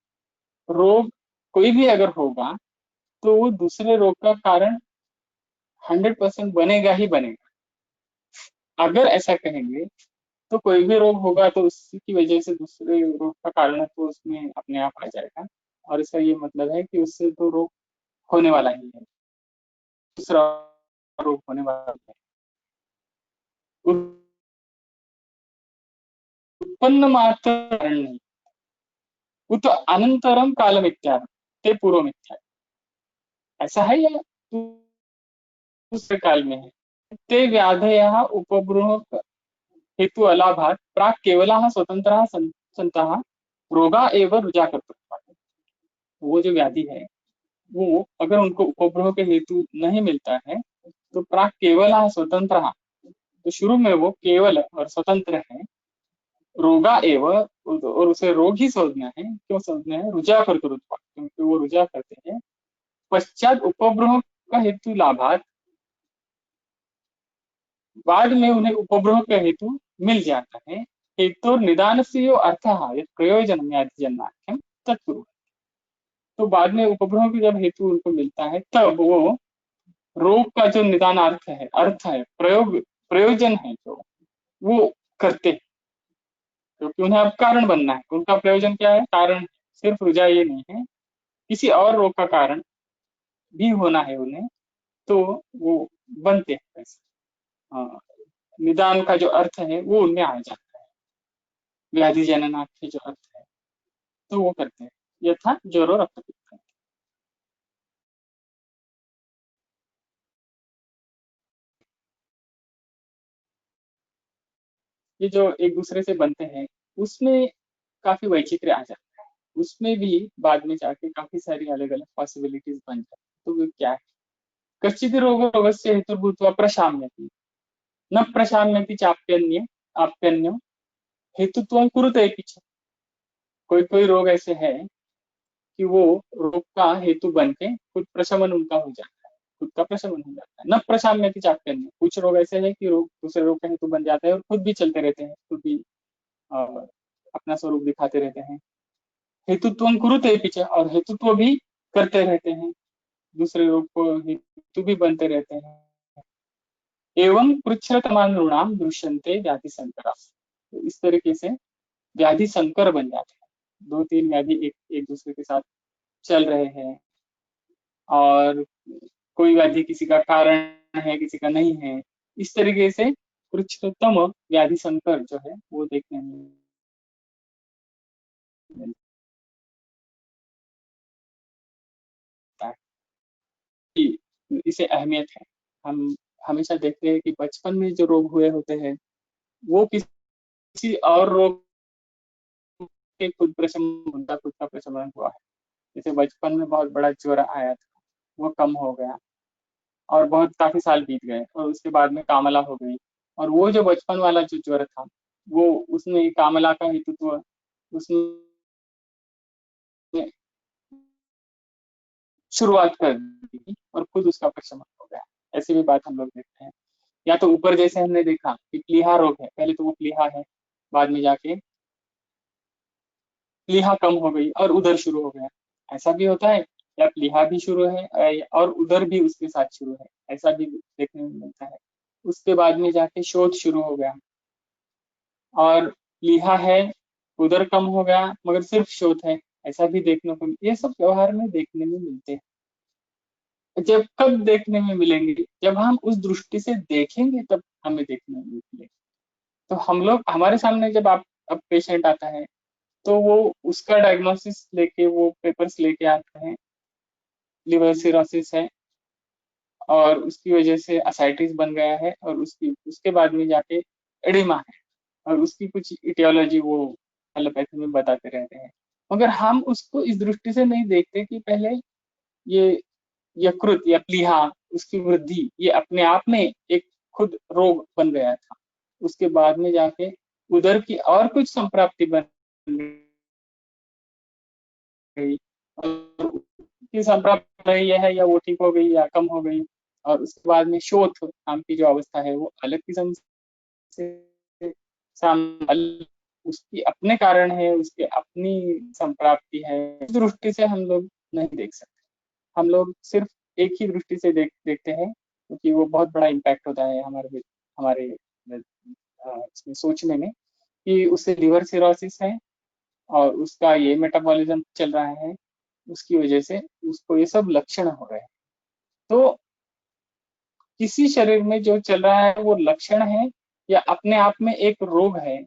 रोग कोई भी अगर होगा तो वो दूसरे रोग का कारण 100% बनेगा ही बनेगा। अगर ऐसा कहेंगे तो कोई भी रोग होगा तो उसकी वजह से दूसरे रोग का कारण तो उसमें अपने आप आ जाएगा, और इसका ये मतलब है कि उससे तो रोग होने वाला ही है, दूसरा रोग होने वाला है। उत्पन्न मात्र कारण नहीं, वो तो अनंतरम काल मिथ्या ते पूर्व मिथ्या, ऐसा है या दूसरे काल में है। ते व्याधयः उपब्रूह हेतु अलाभात प्राक केवलः स्वतंत्रः सन्तः रोगा एवं रुजा कर्तृत्व। वो जो व्याधि है वो अगर उनको उपब्रह के हेतु नहीं मिलता है तो प्राक केवल स्वतंत्र, तो शुरू में वो केवल और स्वतंत्र है, रोगा एवं, और उसे रोग ही समझना है। क्यों समझना है? रुजा कर्तृत्व, क्योंकि वो रुजा करते हैं। पश्चात उपब्रह का हेतु लाभात, बाद में उन्हें उपब्रह का हेतु मिल जाता है। हेतु निदान से यो अर्थ प्रयोजन जन्माख्यम तत्पूर्व, तो बाद में उपब्रह की जब हेतु उनको मिलता है तब वो रोग का जो निदानार्थ है, अर्थ है, प्रयोजन है जो वो करते हैं, क्योंकि उन्हें अब कारण बनना है। उनका प्रयोजन क्या है? कारण। सिर्फ रुजा ये नहीं है, किसी और रोग का कारण भी होना है उन्हें, तो वो बनते हैं ऐसे। हाँ, निदान का जो अर्थ है वो उनमें आ जाता है, व्याधि जननार्थ जो अर्थ है तो वो करते हैं। यथा ज्वर और रक्तपित्त। ये जो एक दूसरे से बनते हैं उसमें काफी वैचित्र्य आ जाता है, उसमें भी बाद में जाके काफी सारी अलग अलग पॉसिबिलिटीज बन जाती है। तो वो क्या है? कश्चित् रोगो रोगस्य हेतुर्भूत्वा प्रशाम्यति, न प्रशाम्यति चाप्यन्य आप्यन्यो हेतुत्वं कुरुते अपि च। कोई कोई रोग ऐसे है कि वो रोग का हेतु बन के खुद प्रशमन उनका हो जाता है, खुद का प्रशमन हो जाता है। न प्रशाम्यति चाप्यन्य, कुछ रोग ऐसे है कि रोग दूसरे रोग का हेतु बन जाते हैं और खुद भी चलते रहते हैं, खुद भी अपना स्वरूप दिखाते रहते हैं। हेतुत्वं कुरुते अपि च, और हेतुत्व भी करते रहते हैं, दूसरे रोग को हेतु भी बनते रहते हैं। एवं पृच्छ्रतमानृणाम दृश्यन्ते व्याधि संकरा, तो इस तरीके से व्याधि संकर बन जाते हैं। दो तीन व्याधि एक एक दूसरे के साथ चल रहे हैं, और कोई व्याधि किसी का कारण है किसी का नहीं है, इस तरीके से पृच्छ्रतम व्याधि संकर जो है वो देखने में मिलता है कि इसे अहमियत है। हम हमेशा देखते हैं कि बचपन में जो रोग हुए होते हैं वो किसी और रोग के खुद प्रशमन, उनका खुद का प्रशमन हुआ है। जैसे बचपन में बहुत बड़ा ज्वर आया था, वो कम हो गया, और बहुत काफी साल बीत गए और उसके बाद में कामला हो गई, और वो जो बचपन वाला जो ज्वर था वो उसने कामला का हेतुत्व उसने शुरुआत कर दी और खुद उसका प्रशमन हो गया। ऐसी भी बात हम लोग देखते हैं। या तो ऊपर जैसे हमने देखा कि प्लीहा रोग है, पहले तो वो प्लीहा है, बाद में जाके प्लीहा कम हो गई और उधर शुरू हो गया, ऐसा भी होता है। या प्लीहा भी शुरू है और उधर भी उसके साथ शुरू है, ऐसा भी देखने में मिलता है। उसके बाद में जाके शोथ शुरू हो गया, और प्लीहा है उधर कम हो गया मगर सिर्फ शोथ है, ऐसा भी देखने को, ये सब व्यवहार में देखने में मिलते हैं। जब कब देखने में मिलेंगे, जब हम उस दृष्टि से देखेंगे तब हमें देखने में मिलेंगे। तो हम लोग, हमारे सामने जब आप अब पेशेंट आता है तो वो उसका डायग्नोसिस लेके वो पेपर्स लेके आते हैं, लिवर सिरोसिस है और उसकी वजह से असाइटिस बन गया है, और उसके बाद में जाके एडिमा है, और उसकी कुछ इटियोलॉजी वो एलोपैथी में बताते रहते हैं। मगर हम उसको इस दृष्टि से नहीं देखते कि पहले ये यकृत या प्लीहा, उसकी वृद्धि, ये अपने आप में एक खुद रोग बन गया था। उसके बाद में जाके उधर की और कुछ संप्राप्ति बन गई, और की संप्राप्ति रही है या वो ठीक हो गई या कम हो गई, और उसके बाद में शोथ नाम की जो अवस्था है वो अलग किस्म से सामने, उसकी अपने कारण है, उसकी अपनी संप्राप्ति है। इस दृष्टि से हम लोग नहीं देख सकते। हम लोग सिर्फ एक ही दृष्टि से देखते हैं, क्योंकि वो बहुत बड़ा इम्पैक्ट होता है हमारे इसमें सोचने में कि उससे लिवर सिरोसिस है और उसका ये मेटाबॉलिज्म चल रहा है, उसकी वजह से उसको ये सब लक्षण हो रहे हैं। तो किसी शरीर में जो चल रहा है वो लक्षण है या अपने आप में एक रोग है,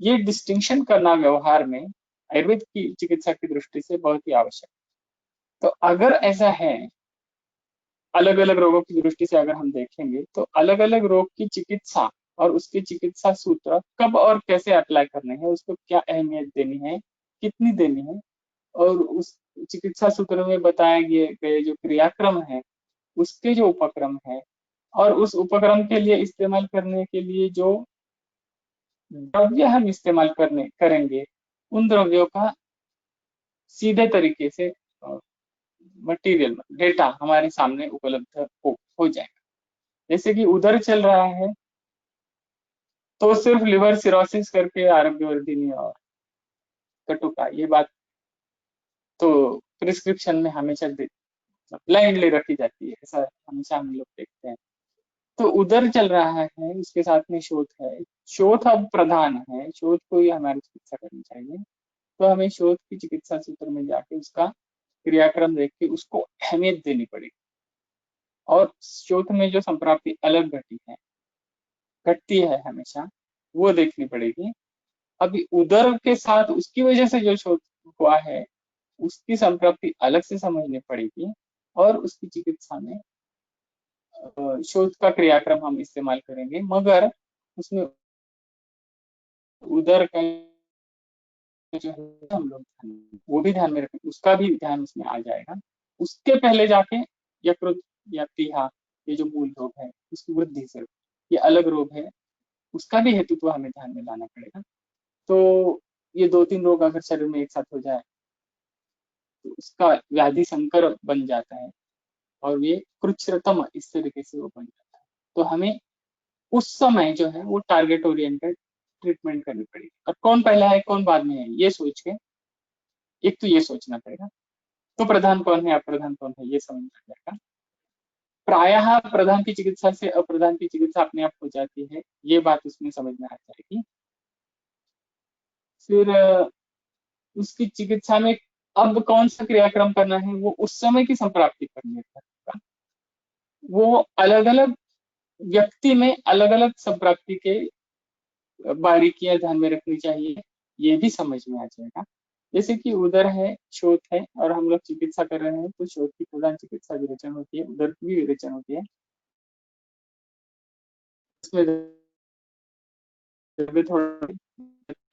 ये डिस्टिंक्शन करना व्यवहार में आयुर्वेद की चिकित्सा की दृष्टि से बहुत ही आवश्यक है। तो अगर ऐसा है, अलग अलग रोगों की दृष्टि से अगर हम देखेंगे तो अलग अलग रोग की चिकित्सा और उसके चिकित्सा सूत्र कब और कैसे अप्लाई करने हैं, उसको क्या अहमियत देनी है, कितनी देनी है, और उस चिकित्सा सूत्र में बताए गए जो क्रियाक्रम है, उसके जो उपक्रम है, और उस उपक्रम के लिए इस्तेमाल करने के लिए जो द्रव्य हम इस्तेमाल करेंगे, उन द्रव्यों का सीधे तरीके से मटेरियल डेटा हमारे सामने उपलब्ध हो जाएगा। जैसे कि उधर चल रहा है तो सिर्फ लिवर सिरोसिस करके आरोग्य वर्धिनी और कटुका, ये बात तो प्रिस्क्रिप्शन में हमेशा ब्लाइंडली रखी जाती है, ऐसा हमेशा हम लोग देखते हैं। तो उधर चल रहा है, उसके साथ में शोथ है, शोथ अब प्रधान है, शोथ को ही हमारी चिकित्सा करनी चाहिए। तो हमें शोथ की चिकित्सा सूत्र में जाके उसका क्रियाक्रम देख के उसको अहमियत देनी पड़ेगी, और शोथ में जो संप्राप्ति अलग घटती है हमेशा, वो देखनी पड़ेगी। अभी उदर के साथ उसकी वजह से जो शोथ हुआ है उसकी संप्राप्ति अलग से समझनी पड़ेगी, और उसकी चिकित्सा में शोध का क्रियाक्रम हम इस्तेमाल करेंगे, मगर उसमें उदर का जो है हम लोग वो भी ध्यान में रखें, उसका भी ध्यान उसमें आ जाएगा। उसके पहले जाके यकृत या प्लीहा, ये जो मूल रोग है उसकी वृद्धि से, ये अलग रोग है, उसका भी हेतुत्व हमें ध्यान में लाना पड़ेगा। तो ये 2-3 रोग अगर शरीर में एक साथ हो जाए तो उसका व्याधि संकर बन जाता है, और ये कृच्छ्रतम इस तरीके से वो बन जाता है। तो हमें उस समय जो है वो टारगेट ओरिएंटेड ट्रीटमेंट करनी पड़ेगी, और कौन पहला है कौन बाद में है ये सोच के, एक तो ये सोचना पड़ेगा, तो प्रधान कौन है अप्रधान कौन है ये समझ में जाएगा। प्रायः प्रधान की चिकित्सा से अप्रधान की चिकित्सा अपने आप हो जाती है, ये बात उसमें समझ में आ जाएगी। फिर उसकी चिकित्सा में अब कौन सा क्रियाक्रम करना है वो उस समय की संप्राप्ति पर निर्भर होगा। वो अलग अलग व्यक्ति में अलग अलग संप्राप्ति के बारीकियां ध्यान में रखनी चाहिए, ये भी समझ में आ जाएगा। जैसे कि उदर है, शोथ है, और हम लोग चिकित्सा कर रहे हैं तो शोथ की प्रधान चिकित्सा विरेचन होती है, उदर की भी विरेचन होती है। उसमें भी थोड़ा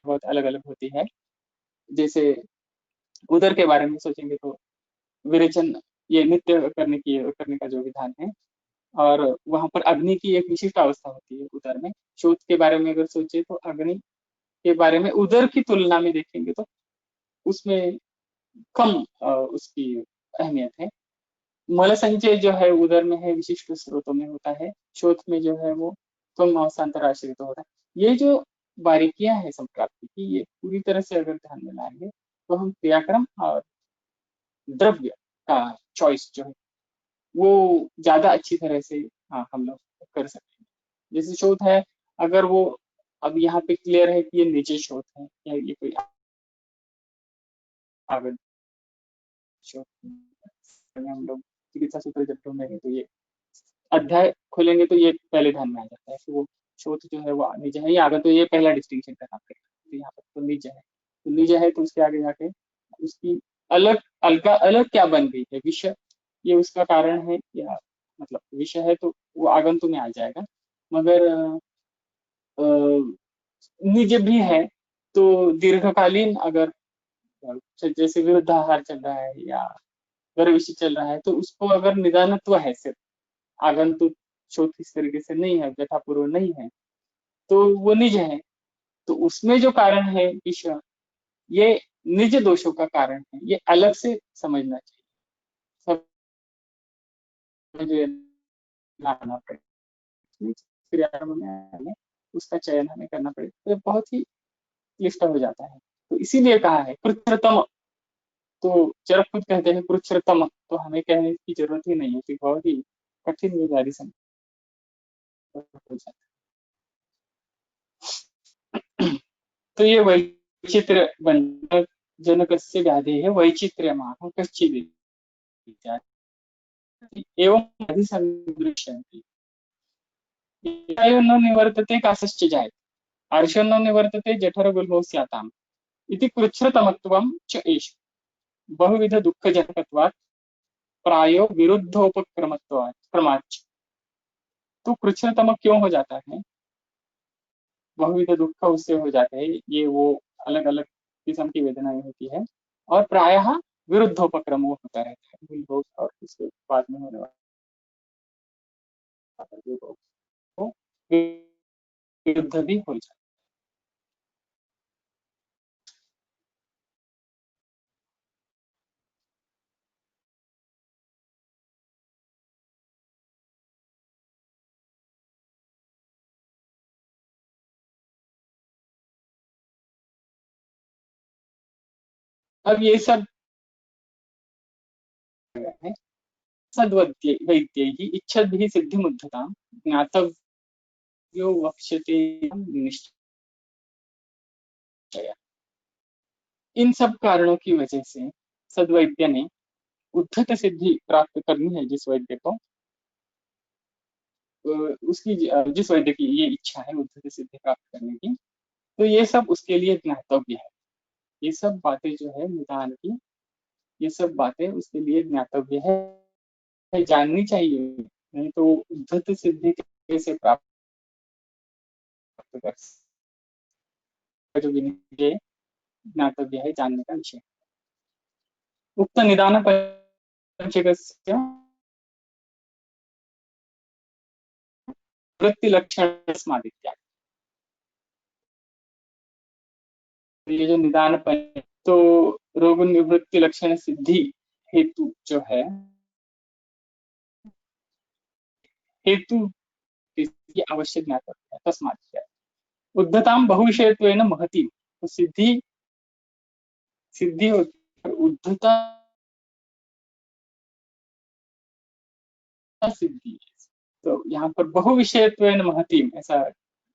बहुत अलग अलग होती है। जैसे उदर के बारे में सोचेंगे तो विरेचन ये नित्य करने का जो विधान है, और वहां पर अग्नि की एक विशिष्ट अवस्था होती है उदर में। शोथ के बारे में अगर सोचे तो अग्नि के बारे में उदर की तुलना में देखेंगे तो उसमें कम उसकी अहमियत है। मल संचय जो है उदर में है, विशिष्ट स्रोतों में होता है, शोथ में जो है वो कम अवसांतर आश्रित होता है। ये जो बारीकियां है संप्राप्ति की, ये पूरी तरह से अगर ध्यान में लाएंगे तो हम क्रियाक्रम और द्रव्य का चॉइस जो है वो ज्यादा अच्छी तरह से हम लोग कर सकते हैं। जैसे शोध है, अगर वो अब यहाँ पे क्लियर है कि ये नीचे शोध है या ये कोई आगे शोध, हम लोग चिकित्सा सूत्र जब ढूंढेंगे तो ये अध्याय खोलेंगे तो ये पहले ध्यान में आ जाता है कि वो शोध जो है वो निज है या आगम, तो ये पहला डिस्टिंक्शन करना पड़ेगा। तो यहाँ पर तो निज है, तो निज है तो उसके आगे जाके उसकी अलग अलग क्या बन गई है, विषय, ये उसका कारण है, या मतलब विषय है तो वो आगंतुक में आ जाएगा। मगर निज भी है तो दीर्घकालीन अगर जैसे विरुद्धाहार चल रहा है या गर्विष्ठ चल रहा है तो उसको अगर निदानत्व है, सिर्फ आगंतुक शोध इस तरीके से नहीं है, यथापूर्व नहीं है, तो वो निज है। तो उसमें जो कारण है विषय, ये निज दोषों का कारण है, ये अलग से समझना चाहिए, समझ लाना पड़ेगा। क्रिया में उसका चयन हमें करना पड़ेगा, तो बहुत ही क्लिष्ट हो जाता है। तो इसीलिए कहा है कृच्छ्रतम, तो चरक खुद कहते हैं कृच्छ्रतम, तो हमें कहने की जरूरत ही नहीं है कि बहुत ही कठिन विचारी हो जाता है। तो ये वैचित्र जनकस्य व्याधेः वैचित्र्यमाह कश्चित् एवं अधिसंदृश्यन्ति न निवर्तते कासश्च जायते आर्षो न निवर्तते जठरगुल्मौ स्याताम् इति कृच्छ्रतमत्वं च एष बहुविध दुःखजनकत्वात् प्रायो विरुद्धोपक्रमत्वात् क्रमाच्च। तो कृच्छ्रतम क्यों हो जाता है, बहुविध दुख उससे हो जाते हैं, ये वो अलग अलग किस्म की वेदनाएं होती है, और प्रायः विरुद्धोपक्रम वो होता रहता है, बुलडोज और उसके बाद में होने वाला वो विरुद्ध भी हो जाता है। अब ये सब है सद्वद्य वैद्यैः इच्छद्भिः सिद्धिमुद्धतां ज्ञातव्यो वक्ष्यते निश्चय। इन सब कारणों की वजह से सद्वैद्य ने उद्धत सिद्धि प्राप्त करनी है, जिस वैद्य को उसकी जिस वैद्य की ये इच्छा है उद्धत सिद्धि प्राप्त करने की, तो ये सब उसके लिए ज्ञातव्य है। ये सब बातें जो है निदान की, ये सब बातें उसके लिए ज्ञातव्य है, जाननी चाहिए, नहीं तो उद्धत सिद्धि कैसे प्राप्त कर सकते, जो विनय ज्ञातव्य है, जानने का विषय। उक्त निदान पंचकस्य वृत्ति लक्षण इत्यादि, ये जो निदान पंच, तो रोग निवृत्ति लक्षण सिद्धि हेतु जो है, हेतु इसकी आवश्यक ज्ञातव्य है, तस्मात् उद्धताम बहुविषयत्वेन महती, तो सिद्धि सिद्धि होती है, उद्धता सिद्धि। तो यहाँ पर बहुविषयत्वेन महतीम, ऐसा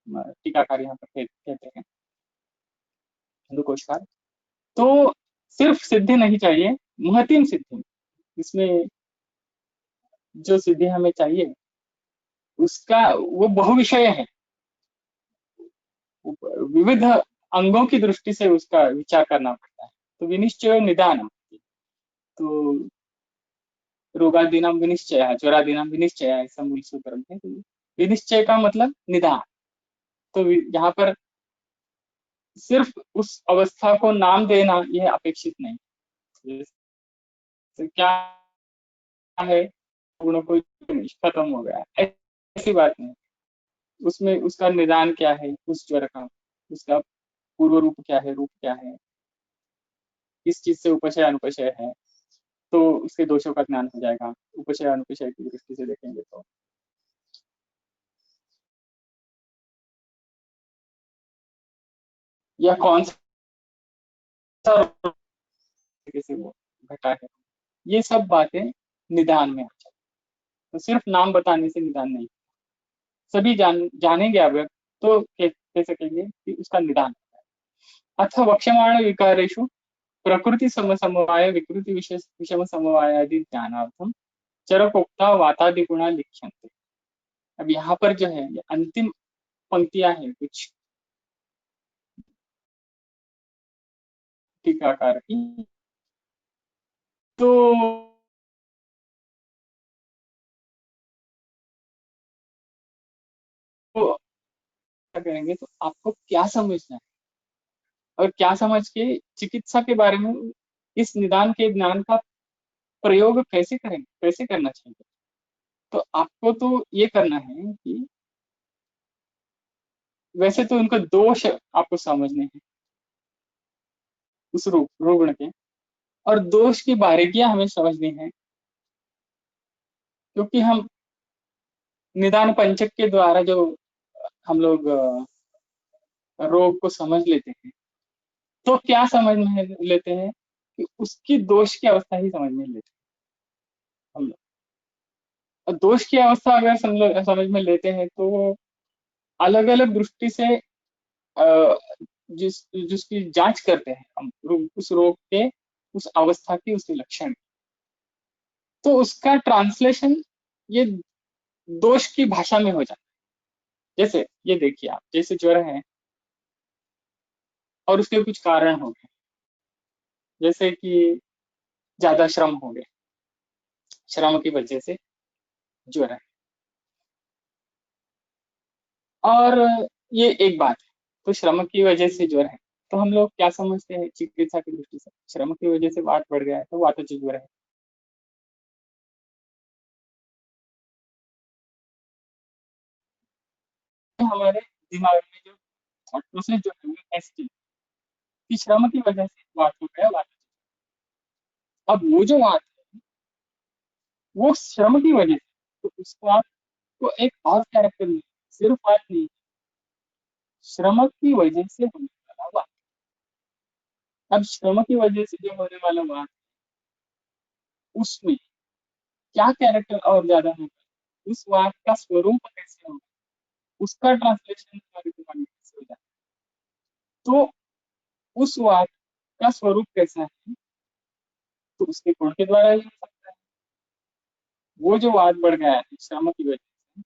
टीकाकार यहाँ पर कहते हैं हिंदुकोशकार। तो सिर्फ सिद्धि नहीं चाहिए, महतीम सिद्धि, इसमें जो सिद्धि हमें चाहिए उसका वो बहुविषय है, विविध अंगों की दृष्टि से उसका विचार करना पड़ता है। तो विनिश्चय निदान, तो रोगादीनाम विनिश्चय, ज्वरादीनाम विनिश्चय, ऐसा मूल सूत्र है। तो विनिश्चय का मतलब निदान, तो यहाँ पर सिर्फ उस अवस्था को नाम देना यह अपेक्षित नहीं। तो क्या है, गुणों को खत्म हो गया, ऐसी बात नहीं, उसमें उसका निदान क्या है, उस ज्वर का उसका पूर्व रूप क्या है, रूप क्या है, किस चीज से उपशय अनुपशय है, तो उसके दोषों का ज्ञान हो जाएगा उपशय अनुपशय की दृष्टि से देखेंगे तो। या कौन सा से वो घटा है, ये सब बातें निदान में आ जाती, तो सिर्फ नाम बताने से निदान नहीं, सभी जानेंगे अगर तो कह सकेंगे कि उसका निदान है। अथ वक्ष्यमाण विकारेषु प्रकृति समवाय विकृति विषम समवायादि ज्ञानार्थम चरकोक्ता वातादिगुणा लिख्यन्ते। अब यहाँ पर जो है ये अंतिम पंक्तियां हैं कुछ टीकाकार की, तो क्या करेंगे, तो आपको क्या समझना है और क्या समझ के चिकित्सा के बारे में, इस निदान के ज्ञान का प्रयोग कैसे करेंगे, कैसे करना चाहिए। तो आपको तो ये करना है कि वैसे तो उनको दोष आपको समझने हैं उस रुग्ण के, और दोष की बारीकियां हमें समझनी है, क्योंकि हम निदान पंचक के द्वारा जो हम लोग रोग को समझ लेते हैं, तो क्या समझ में लेते हैं कि उसकी दोष की अवस्था ही समझ में लेते हैं हम लोग। और दोष की अवस्था अगर समझ में लेते हैं तो अलग अलग दृष्टि से अ, जिसकी जांच करते हैं हम उस रोग के, उस अवस्था की, उसके लक्षण, तो उसका ट्रांसलेशन ये दोष की भाषा में हो जाता है। जैसे ये देखिए आप, जैसे ज्वर है और उसके कुछ कारण हो गए, जैसे कि ज्यादा श्रम हो गए, श्रम की वजह से ज्वर है, और ये एक बात है। तो श्रम की वजह से ज्वर है, तो हम लोग क्या समझते हैं चिकित्सा की दृष्टि से, श्रम की वजह से वात बढ़ गया है तो वातज ज्वर है। तो हमारे दिमाग में जो थॉट प्रोसेस जो है वो ऐसी है कि श्रम की वजह से वात हो गया, वात। अब वो जो वात है वो श्रम की वजह से, तो उस वात को एक और कैरेक्टर नहीं, सिर्फ वात नहीं, श्रम की वजह से होने वाला वात। अब श्रम की वजह से जो होने वाला वात, उसमें क्या कैरेक्टर और ज्यादा होगा, उस वात का स्वरूप कैसे होगा, उसका ट्रांसलेशन हमारे दिमाग में कैसे हो जाए। तो उस वात का स्वरूप कैसा है, तो उसके गुण के द्वारा ही हो सकता है। वो जो वात बढ़ गया है श्रम की वजह से,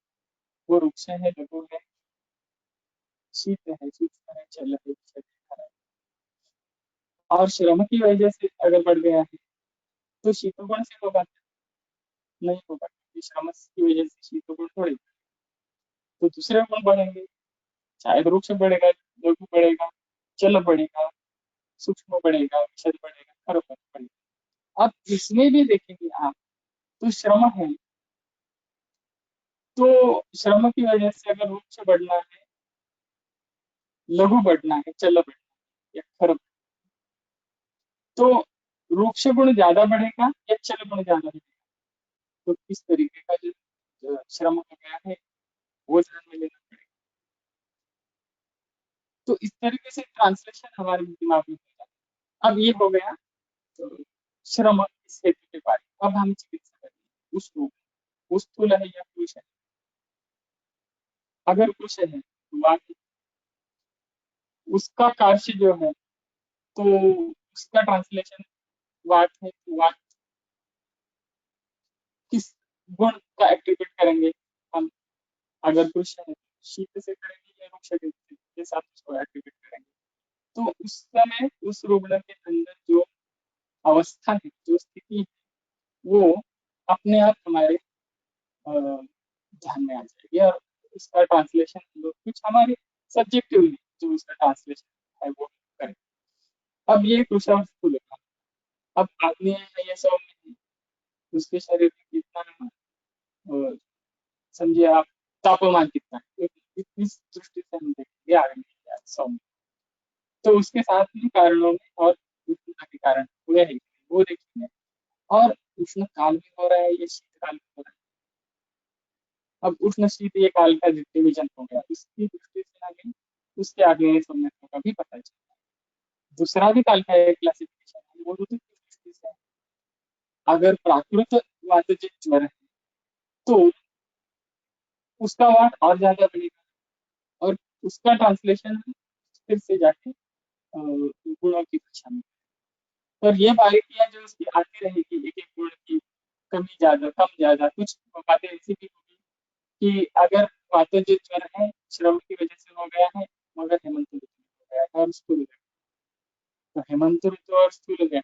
वो रुक्ष है, लघु है, शीत है, सूक्ष्म है, चल है, क्षय है। और श्रम की वजह से अगर बढ़ गया है तो शीतोगुण से होगा नहीं, होगा क्योंकि श्रम की वजह से शीतोगुण थोड़े, तो दूसरे गुण बढ़ेंगे, शायद वृक्ष बढ़ेगा, लघु बढ़ेगा, चल बढ़ेगा, सूक्ष्म बढ़ेगा, क्षय बढ़ेगा, खर बढ़ेगा। अब इसमें भी देखेंगे आप, तो श्रम है, तो श्रम की वजह से अगर वृक्ष बढ़ना है, लघु बढ़ना है, चल बढ़ना है या खर, तो वृक्ष गुण ज्यादा बढ़ेगा या चल गुण ज्यादा बढ़ेगा, तो किस तरीके का जो श्रम हो गया है वो ध्यान में लेना पड़ेगा। तो इस तरीके से ट्रांसलेशन हमारे दिमाग में होता है। अब ये हो गया तो श्रम इस हेतु के बारे में। अब हम चिकित्सा करेंगे उस रूप, वो स्थूल है या कुश है। अगर कुश है तो उसका कार्य जो है, तो उसका ट्रांसलेशन वात है, तो वात किस गुण का एक्टिवेट करेंगे हम। अगर कुश है शीत से करेंगे या रुक्ष के साथ उसको एक्टिवेट करेंगे। तो उस समय उस रुग्ण के अंदर जो अवस्था है, जो स्थिति है, वो अपने आप हमारे ध्यान में आ जाएगी, और उसका ट्रांसलेशन हम लोग कुछ हमारे सब्जेक्टिवली जो उसका ट्रांसलेशन है वो करें। अब ये दूसरा स्थूल होगा। अब आदमी है ये सब में, उसके शरीर में कितना समझिए आप, तापमान कितना है, इस दृष्टि से हम देखेंगे आगे में सौ में। तो उसके साथ में कारणों में और उष्णता के कारण हुए हैं वो देखेंगे, और उष्ण काल भी हो रहा है, ये शीत काल भी हो रहा है। अब उष्ण शीत ये काल का डिवीजन हो गया, इसकी दृष्टि से हमें उसके आगे संयंत्रों का भी पता चलता है। दूसरा भी काल का एक क्लासिफिकेशन है, वो ऋतु की दृष्टि से है। अगर प्राकृत वातज ज्वर है तो उसका वाट और ज्यादा बढ़ेगा, और उसका ट्रांसलेशन फिर से जाके गुणों की भाषा में। और ये बारीकियां जो उसकी आती रहेगी एक एक गुण की कमी ज्यादा, कम ज्यादा, कुछ बातें ऐसी भी होगी कि अगर बातें जो ज्वर है श्रम की वजह से हो गया है, मगर हेमंत ऋतु में हो गया है और स्थूल गया, तो हेमंत ऋतु और स्थूल गया,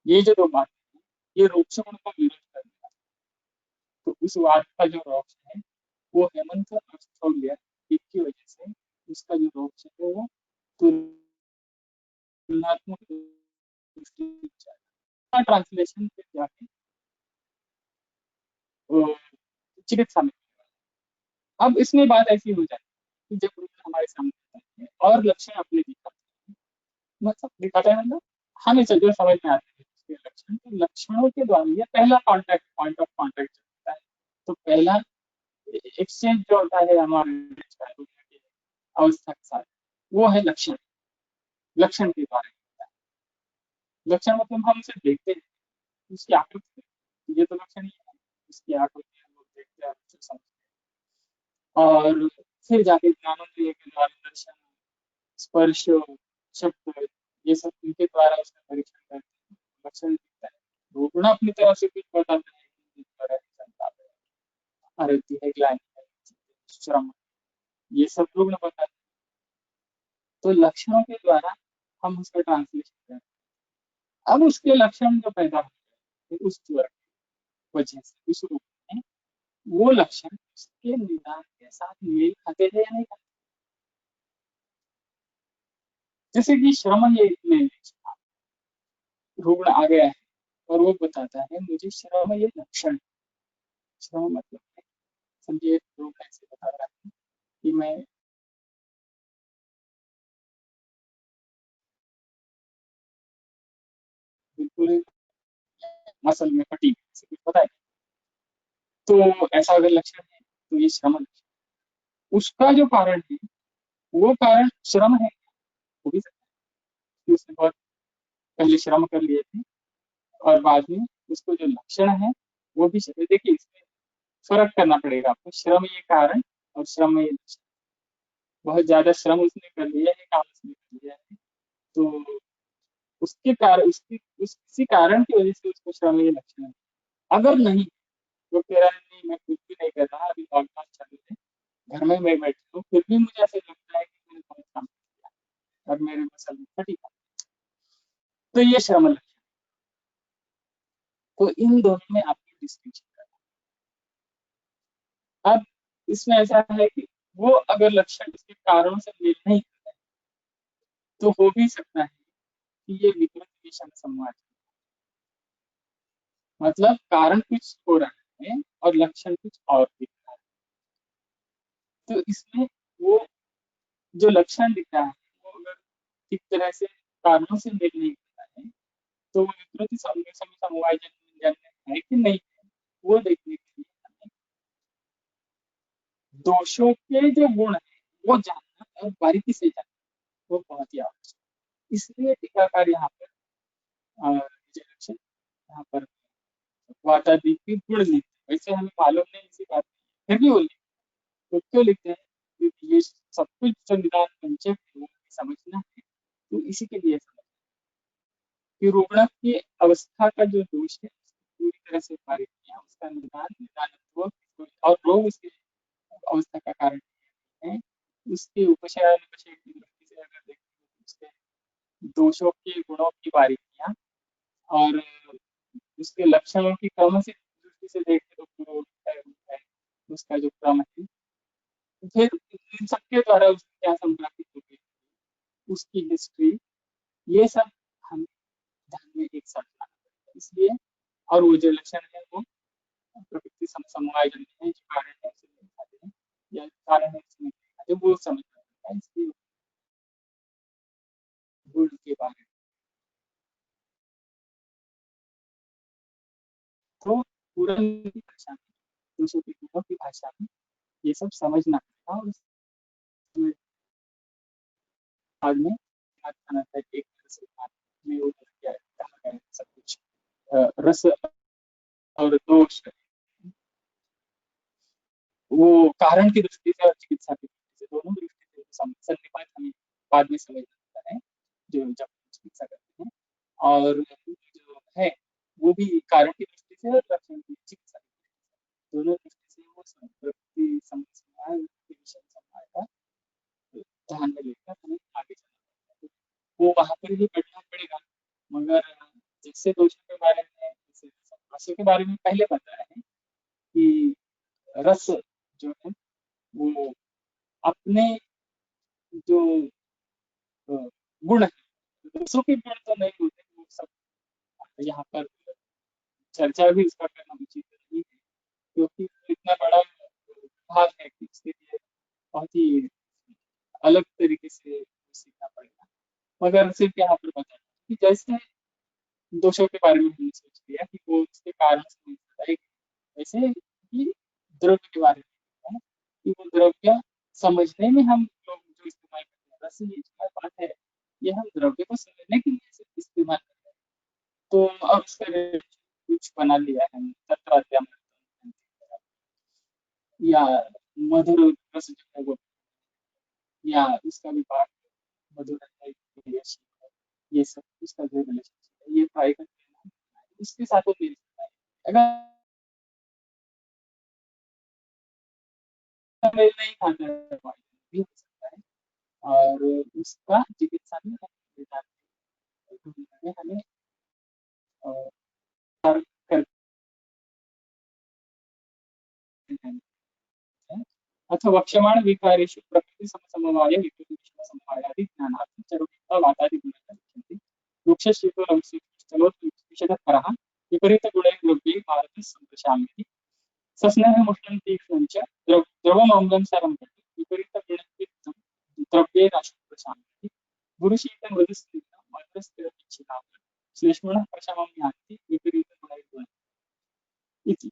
ये जो दो बातें हैं, ये रोक्ष गुण का विरोध कर रहा है। तो उस वाद का जो रोक्ष है वो हेमंत और स्थूल की वजह से उसका जो रोक्ष है वो तुलनात्मक ट्रांसलेशन पे जाके चिकित्सा में। अब इसमें बात ऐसी हो जाती है कि जब रुग्ण हमारे सामने आता है और लक्षण अपने दिखाते हैं, मतलब दिखाता है मतलब हमें जो समझ में आते हैं उसके लक्षण, तो लक्षणों के द्वारा ये पहला कॉन्टैक्ट, पॉइंट ऑफ कॉन्टैक्ट जो होता है, तो पहला एक्सचेंज जो होता है हमारे रुग्ण की अवस्था के साथ, वो है लक्षण। लक्षण के द्वारा होता है। लक्षण मतलब हम उसे देखते हैं, उसकी आकृति, ये तो लक्षण ही है, उसकी आकृति हम लोग देखते हैं, उसे समझते हैं, और फिर जाके ज्ञानेंद्रिय के द्वारा दर्शन, स्पर्श, शब्द, ये सब इनके द्वारा उसका परीक्षण करते हैं, लक्षण दिखता है। रुग्ण अपनी तरफ से कुछ बताता है कि आरती है, ग्लानि है, श्रम, ये सब रुग्ण बताते हैं। तो लक्षणों के द्वारा हम उसका ट्रांसलेशन करते हैं। अब उसके लक्षण जो पैदा होते हैं उस ज्वर की वजह से उस रूप में, वो लक्षण उसके निदान के साथ मेल खाते हैं या नहीं खाते। जैसे कि श्रम ये में रुग्ण आ गया है और वो बताता है मुझे श्रम ये लक्षण है। श्रम मतलब है, समझिए रुग्ण ऐसे बता रहा है कि मैं बिल्कुल मसल में फटी कुछ पता है, तो ऐसा अगर लक्षण है तो ये श्रम लक्षण। उसका जो कारण है वो कारण श्रम है, हो भी सकता है कि उसने बहुत पहले श्रम कर लिए थे और बाद में उसको जो लक्षण है वो भी श्रम। देखिए इसमें फर्क करना पड़ेगा आपको, श्रम ये कारण और श्रम ये लक्षण। बहुत ज्यादा श्रम उसने कर लिया है, काम उसने कर लिया है, तो उसके कारण किसी कारण की वजह से उसको श्रम ये लक्षण है। अगर नहीं, वो कह रहा है नहीं मैं कुछ भी नहीं कर रहा, अभी लॉकडाउन चालू है, घर में मैं बैठा हूँ, फिर भी मुझे ऐसे लगता है कि मैंने बहुत काम किया और मेरे मसल में फटी, तो ये श्रम लक्षण। तो इन दोनों में आपको डिस्टिंक्शन करना। अब इसमें ऐसा है कि वो अगर लक्षण इसके कारणों से मेल नहीं करता है तो हो भी सकता है कि ये विकृत विषम संवाद, मतलब कारण कुछ हो रहा है और लक्षण कुछ और दिख रहा है। तो इसमें वो जो लक्षण दिख रहा है वो अगर ठीक तरह से कारणों से मेल नहीं करता है तो वो विकृत समवाय जन्य है कि नहीं है, वो देखने के लिए हमें दोषों के जो गुण है वो जानना और बारीकी से जानना वो बहुत ही आवश्यक है। इसलिए टीकाकार यहाँ पर यहाँ पर वातादि के गुण लिखते हैं। वैसे हमें मालूम नहीं इसी बात नहीं, फिर भी वो लिखते हैं। तो क्यों लिखते हैं? क्योंकि ये सब कुछ जो निदान पंचक है वो समझना है, तो इसी के लिए समझना कि रुग्ण की अवस्था का जो दोष है पूरी तरह से पारित किया, उसका निदान निदानत्व और रोग उसकी अवस्था का कारण है, उसके उपशय अनुपशय की दृष्टि से अगर देखें तो उसके दोषों के गुणों की बारीकियां और उसके लक्षणों की क्रम से दृष्टि से देखें तो पूर्व है उसका जो क्रम है, फिर इन सबके द्वारा उसकी क्या संप्राप्ति होगी, उसकी हिस्ट्री, ये सब हम ध्यान में एक साथ लाना पड़ेगा। इसलिए और वो जो लक्षण है वो प्रकृति समवाय जन्य है, जो कारण है उसे नहीं खाते हैं या कारण है उसे नहीं खाते, वो समझना पड़ता है। इसलिए गुण के बारे में तो पुरानी भाषा में, दूसरों की गुणों की भाषा में ये सब समझना पड़ता और उसमें बाद में खाना था एक तरह से में वो क्या कहा गया है सब कुछ रस और दोष, वो कारण की दृष्टि से और चिकित्सा की दृष्टि से, दोनों दृष्टि से सन्निपात हमें बाद में समझ आता है जो जब चिकित्सा करते हैं, और जो है वो भी कारण की दृष्टि से और लक्षण की चिकित्सा दोनों दृष्टि से वो संतृप्ति समस्या विषय समस्या का ध्यान में लेकर हमें आगे चलना है। वो वहां पर भी पढ़ना पड़ेगा, मगर जैसे दोषों के बारे में, जैसे रसों के बारे में पहले बताया है कि रस जो है वो अपने जो गुण है, रसों के गुण तो नहीं होते, वो सब यहाँ पर चर्चा भी उसका करना उचित नहीं है, क्योंकि इतना बड़ा भाग है कि इसके लिए बहुत ही अलग तरीके से सीखना पड़ेगा। मगर सिर्फ यहाँ पर बताया कि जैसे दोषों के बारे में हमने सोच लिया कि वो उसके कारण से नहीं बताएगी, वैसे ही द्रव्य के बारे में है कि वो द्रव्य समझने में हम लोग जो इस्तेमाल करते हैं, वैसे ये जो बात है ये हम द्रव्य को समझने के लिए सिर्फ इस्तेमाल करते हैं। तो अब इसका कुछ बना लिया है तत्वाध्याय या मधुर रस जो है वो, या इसका विभाग मधुर है, ये सब इसका जो रिलेशनशिप है ये ट्राई करते हैं, इसके साथ वो मिल सकता है। अगर मेल नहीं खाता है भी हो सकता है, और उसका चिकित्सा में हमें करते हैं। अथ वक्ष्यमाण विकारेषु प्रकृति समवाय विकृति समवायादि ज्ञानार्थं चरुकित्वा वातादि गुणाः लक्ष्यन्ते। वृक्षस्येतो लवस्येतो विशदः परः विपरीतगुणैः द्रव्यैः भारतः सम्प्रशाम्यति। सस्नेहः मुष्टं तीक्ष्णं च द्रवमम्लं सरं प्रति विपरीतगुणैः द्रव्यैराशुप्रशाम्यति। गुरुशीतं मृदुस्निग्धं मधुरस्थिरमिच्छितां श्लेष्मणः प्रशमं यान्ति विपरीतगुणैर्गुणैः इति।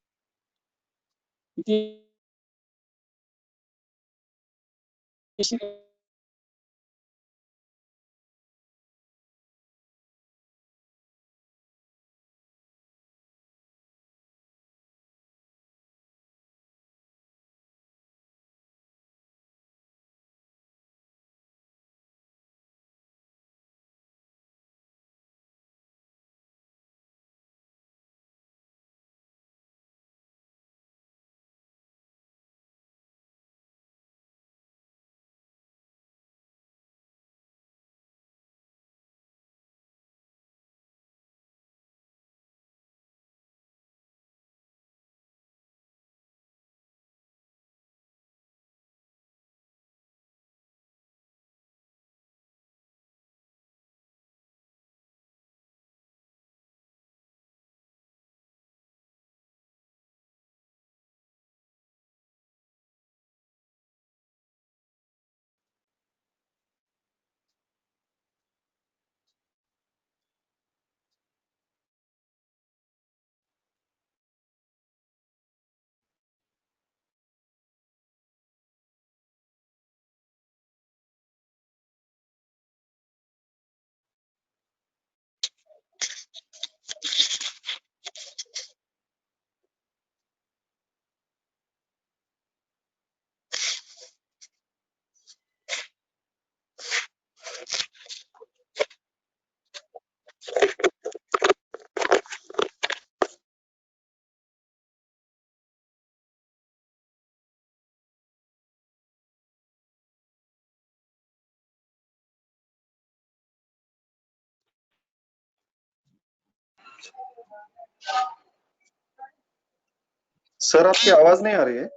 सर आपकी आवाज नहीं आ रही है।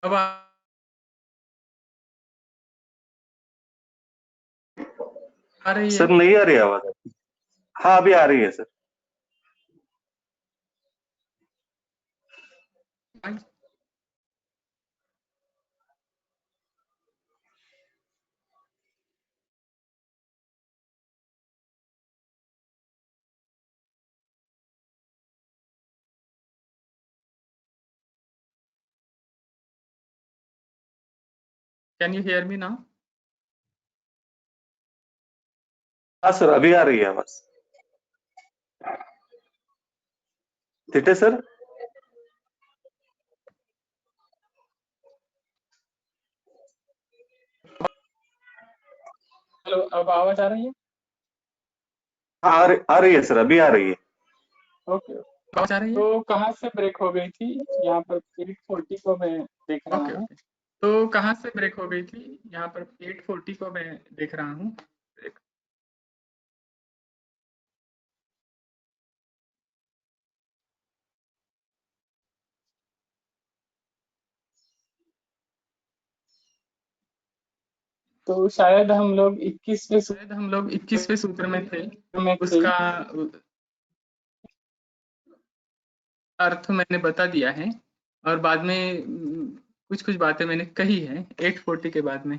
अब आ रही है? सर नहीं आ रही आवाज। हाँ अभी आ रही है sir. Can you hear me now? हाँ सर अभी आ रही है आवाज। ठीक है सर। हेलो, अब आवाज आ रही है? हाँ आ रही है सर, अभी आ रही है। ओके, आवाज आ रही है? तो कहाँ से ब्रेक हो गई थी? यहाँ पर 840 को मैं देख रहा हूँ। तो कहाँ से ब्रेक हो गई थी? यहाँ पर 840 को मैं देख रहा हूँ। तो शायद हम लोग 21वें सूत्र में थे। उसका अर्थ मैंने बता दिया है और बाद में कुछ कुछ बातें मैंने कही है 840 के बाद में।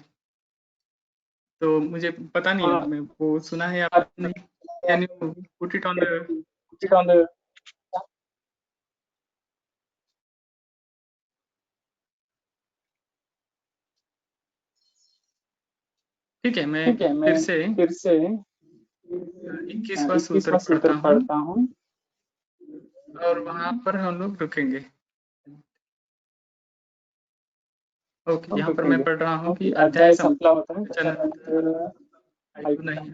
तो मुझे पता नहीं है, मैं वो सुना है आपने नहीं? Can you put it on the ठीक है, मैं फिर से 21वां सूत्र पढ़ता हूँ और वहां पर हम लोग रुकेंगे। ओके, यहाँ पर मैं पढ़ रहा हूँ कि अध्याय संपला होता है नहीं।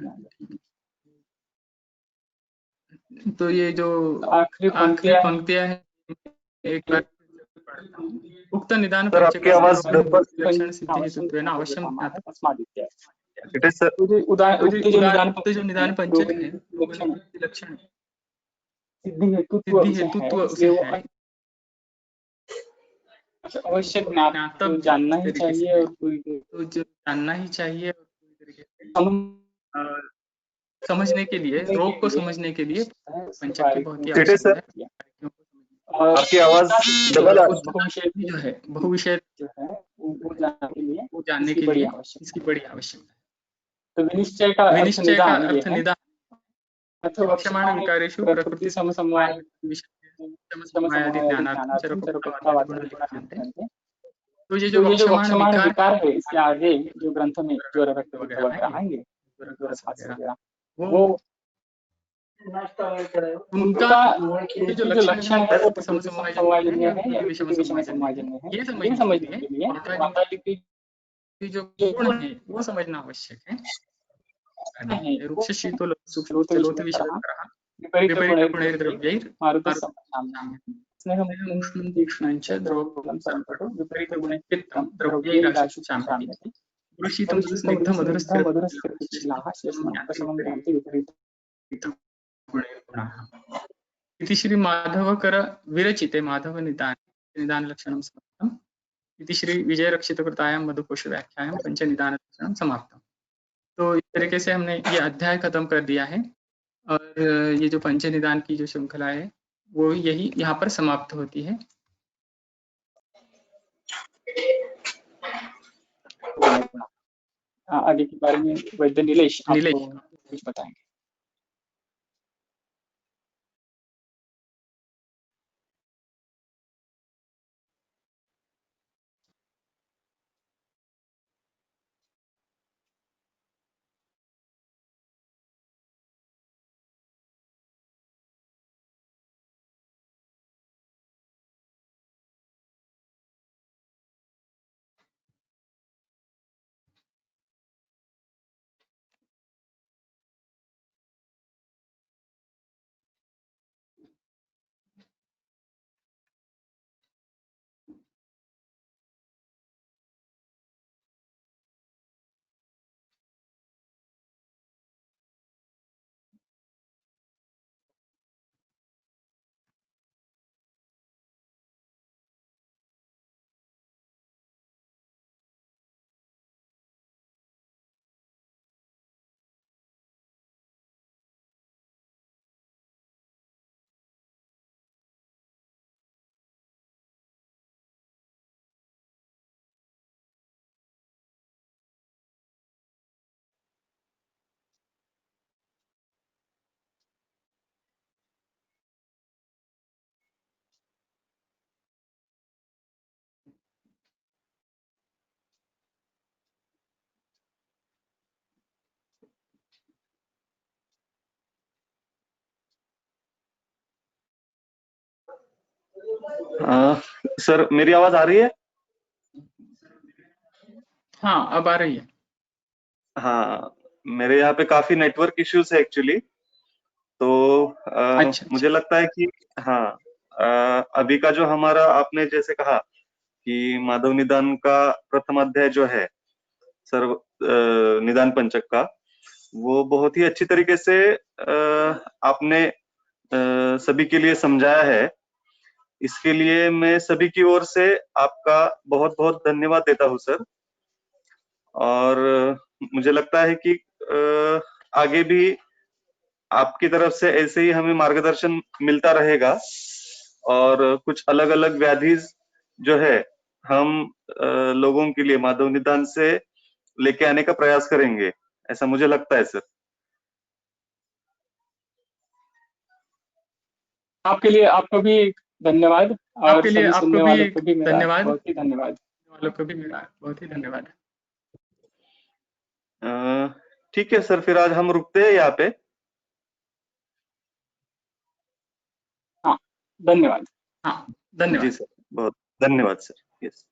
तो ये जो आखिरी पंक्तियां हैं, एक बार उक्त निदान सर आपकी आवाज डबल। लक्षण सिद्धि हेतुत्वेन अवश्यम ज्ञातव्यम्। ठीक है सर। जो निदान पंचक है लक्षण सिद्धि हेतुत्व उसे है अवश्य ज्ञातव्य, जानना ही चाहिए और पूरी तो जो जानना ही चाहिए और पूरी तरीके से समझने के लिए, रोग को समझने के लिए पंचक की बहुत ही ठीक है आवश्यकता सर। है। आपकी आवाज डबल आ बहुविषय जो है वो जानने के लिए इसकी बड़ी आवश्यकता है। तो विनिश्चय का अर्थ निदान अर्थवक्षमाण विकारेषु प्रकृति समसमवाय समसमवायादि ज्ञानार्थम चरकोक्तावादि गुण लिखन्ते। तो ये जो वक्षमाण विकार है, इसके आगे जो ग्रंथ में जो रक्त वगैरह आएंगे, वगैरह वो उनका ये जो लक्षण है वो प्रकृति समवायजन्य है या विषम समवायजन्य है, ये समझने के लिए वार्तालिकी की जो गुण है वो समझना आवश्यक है। वृक्ष शीतल चलोति विषयकरः विपरीत गुणैर्द्रव्यैर मारुतः स्नेहम् उष्णं तीक्ष्णं च द्रवबलं सर्वतो विपरीत गुणैः चित्तं द्रव्यैराशु शाम्यति गुरुशीतं स्निग्धं मधुरस्थिरशिलाः शेषमं ज्ञान्ति विपरीत गुणैर्गुणाः। इति श्री माधवकर विरचिते माधव निदान लक्षणं समाप्तम्। इति श्री विजय रक्षितकृतायां मधुकोश व्याख्यायां पंच निदान लक्षणं समाप्तम्। तो इस तरीके से हमने ये अध्याय खत्म कर दिया है और ये जो पंच निदान की जो श्रृंखला है वो यही यहाँ पर समाप्त होती है। आगे के बारे में वैद्य नीलेश आपको कुछ बताएंगे। सर मेरी आवाज आ रही है? हाँ, अब आ रही है। हाँ, मेरे यहाँ पे काफी नेटवर्क इश्यूज है एक्चुअली। तो अच्छा। मुझे लगता है कि हाँ, अभी का जो हमारा आपने जैसे कहा कि माधव निदान का प्रथम अध्याय जो है सर्व निदान पंचक का, वो बहुत ही अच्छी तरीके से आपने सभी के लिए समझाया है। इसके लिए मैं सभी की ओर से आपका बहुत बहुत धन्यवाद देता हूँ सर। और मुझे लगता है कि आगे भी आपकी तरफ से ऐसे ही हमें मार्गदर्शन मिलता रहेगा और कुछ अलग अलग व्याधिज जो है हम लोगों के लिए माधव निदान से लेके आने का प्रयास करेंगे, ऐसा मुझे लगता है सर। आपके लिए आपको भी धन्यवाद, और आपके लिए सभी आपको सुनने भी वालों को भी मेरा धन्यवाद। बहुत ही धन्यवाद। वालों को भी मेरा बहुत ही धन्यवाद। ठीक है सर, फिर आज हम रुकते हैं यहाँ पे। हाँ, धन्यवाद। हाँ, धन्यवाद। जी सर, बहुत धन्यवाद सर। यस।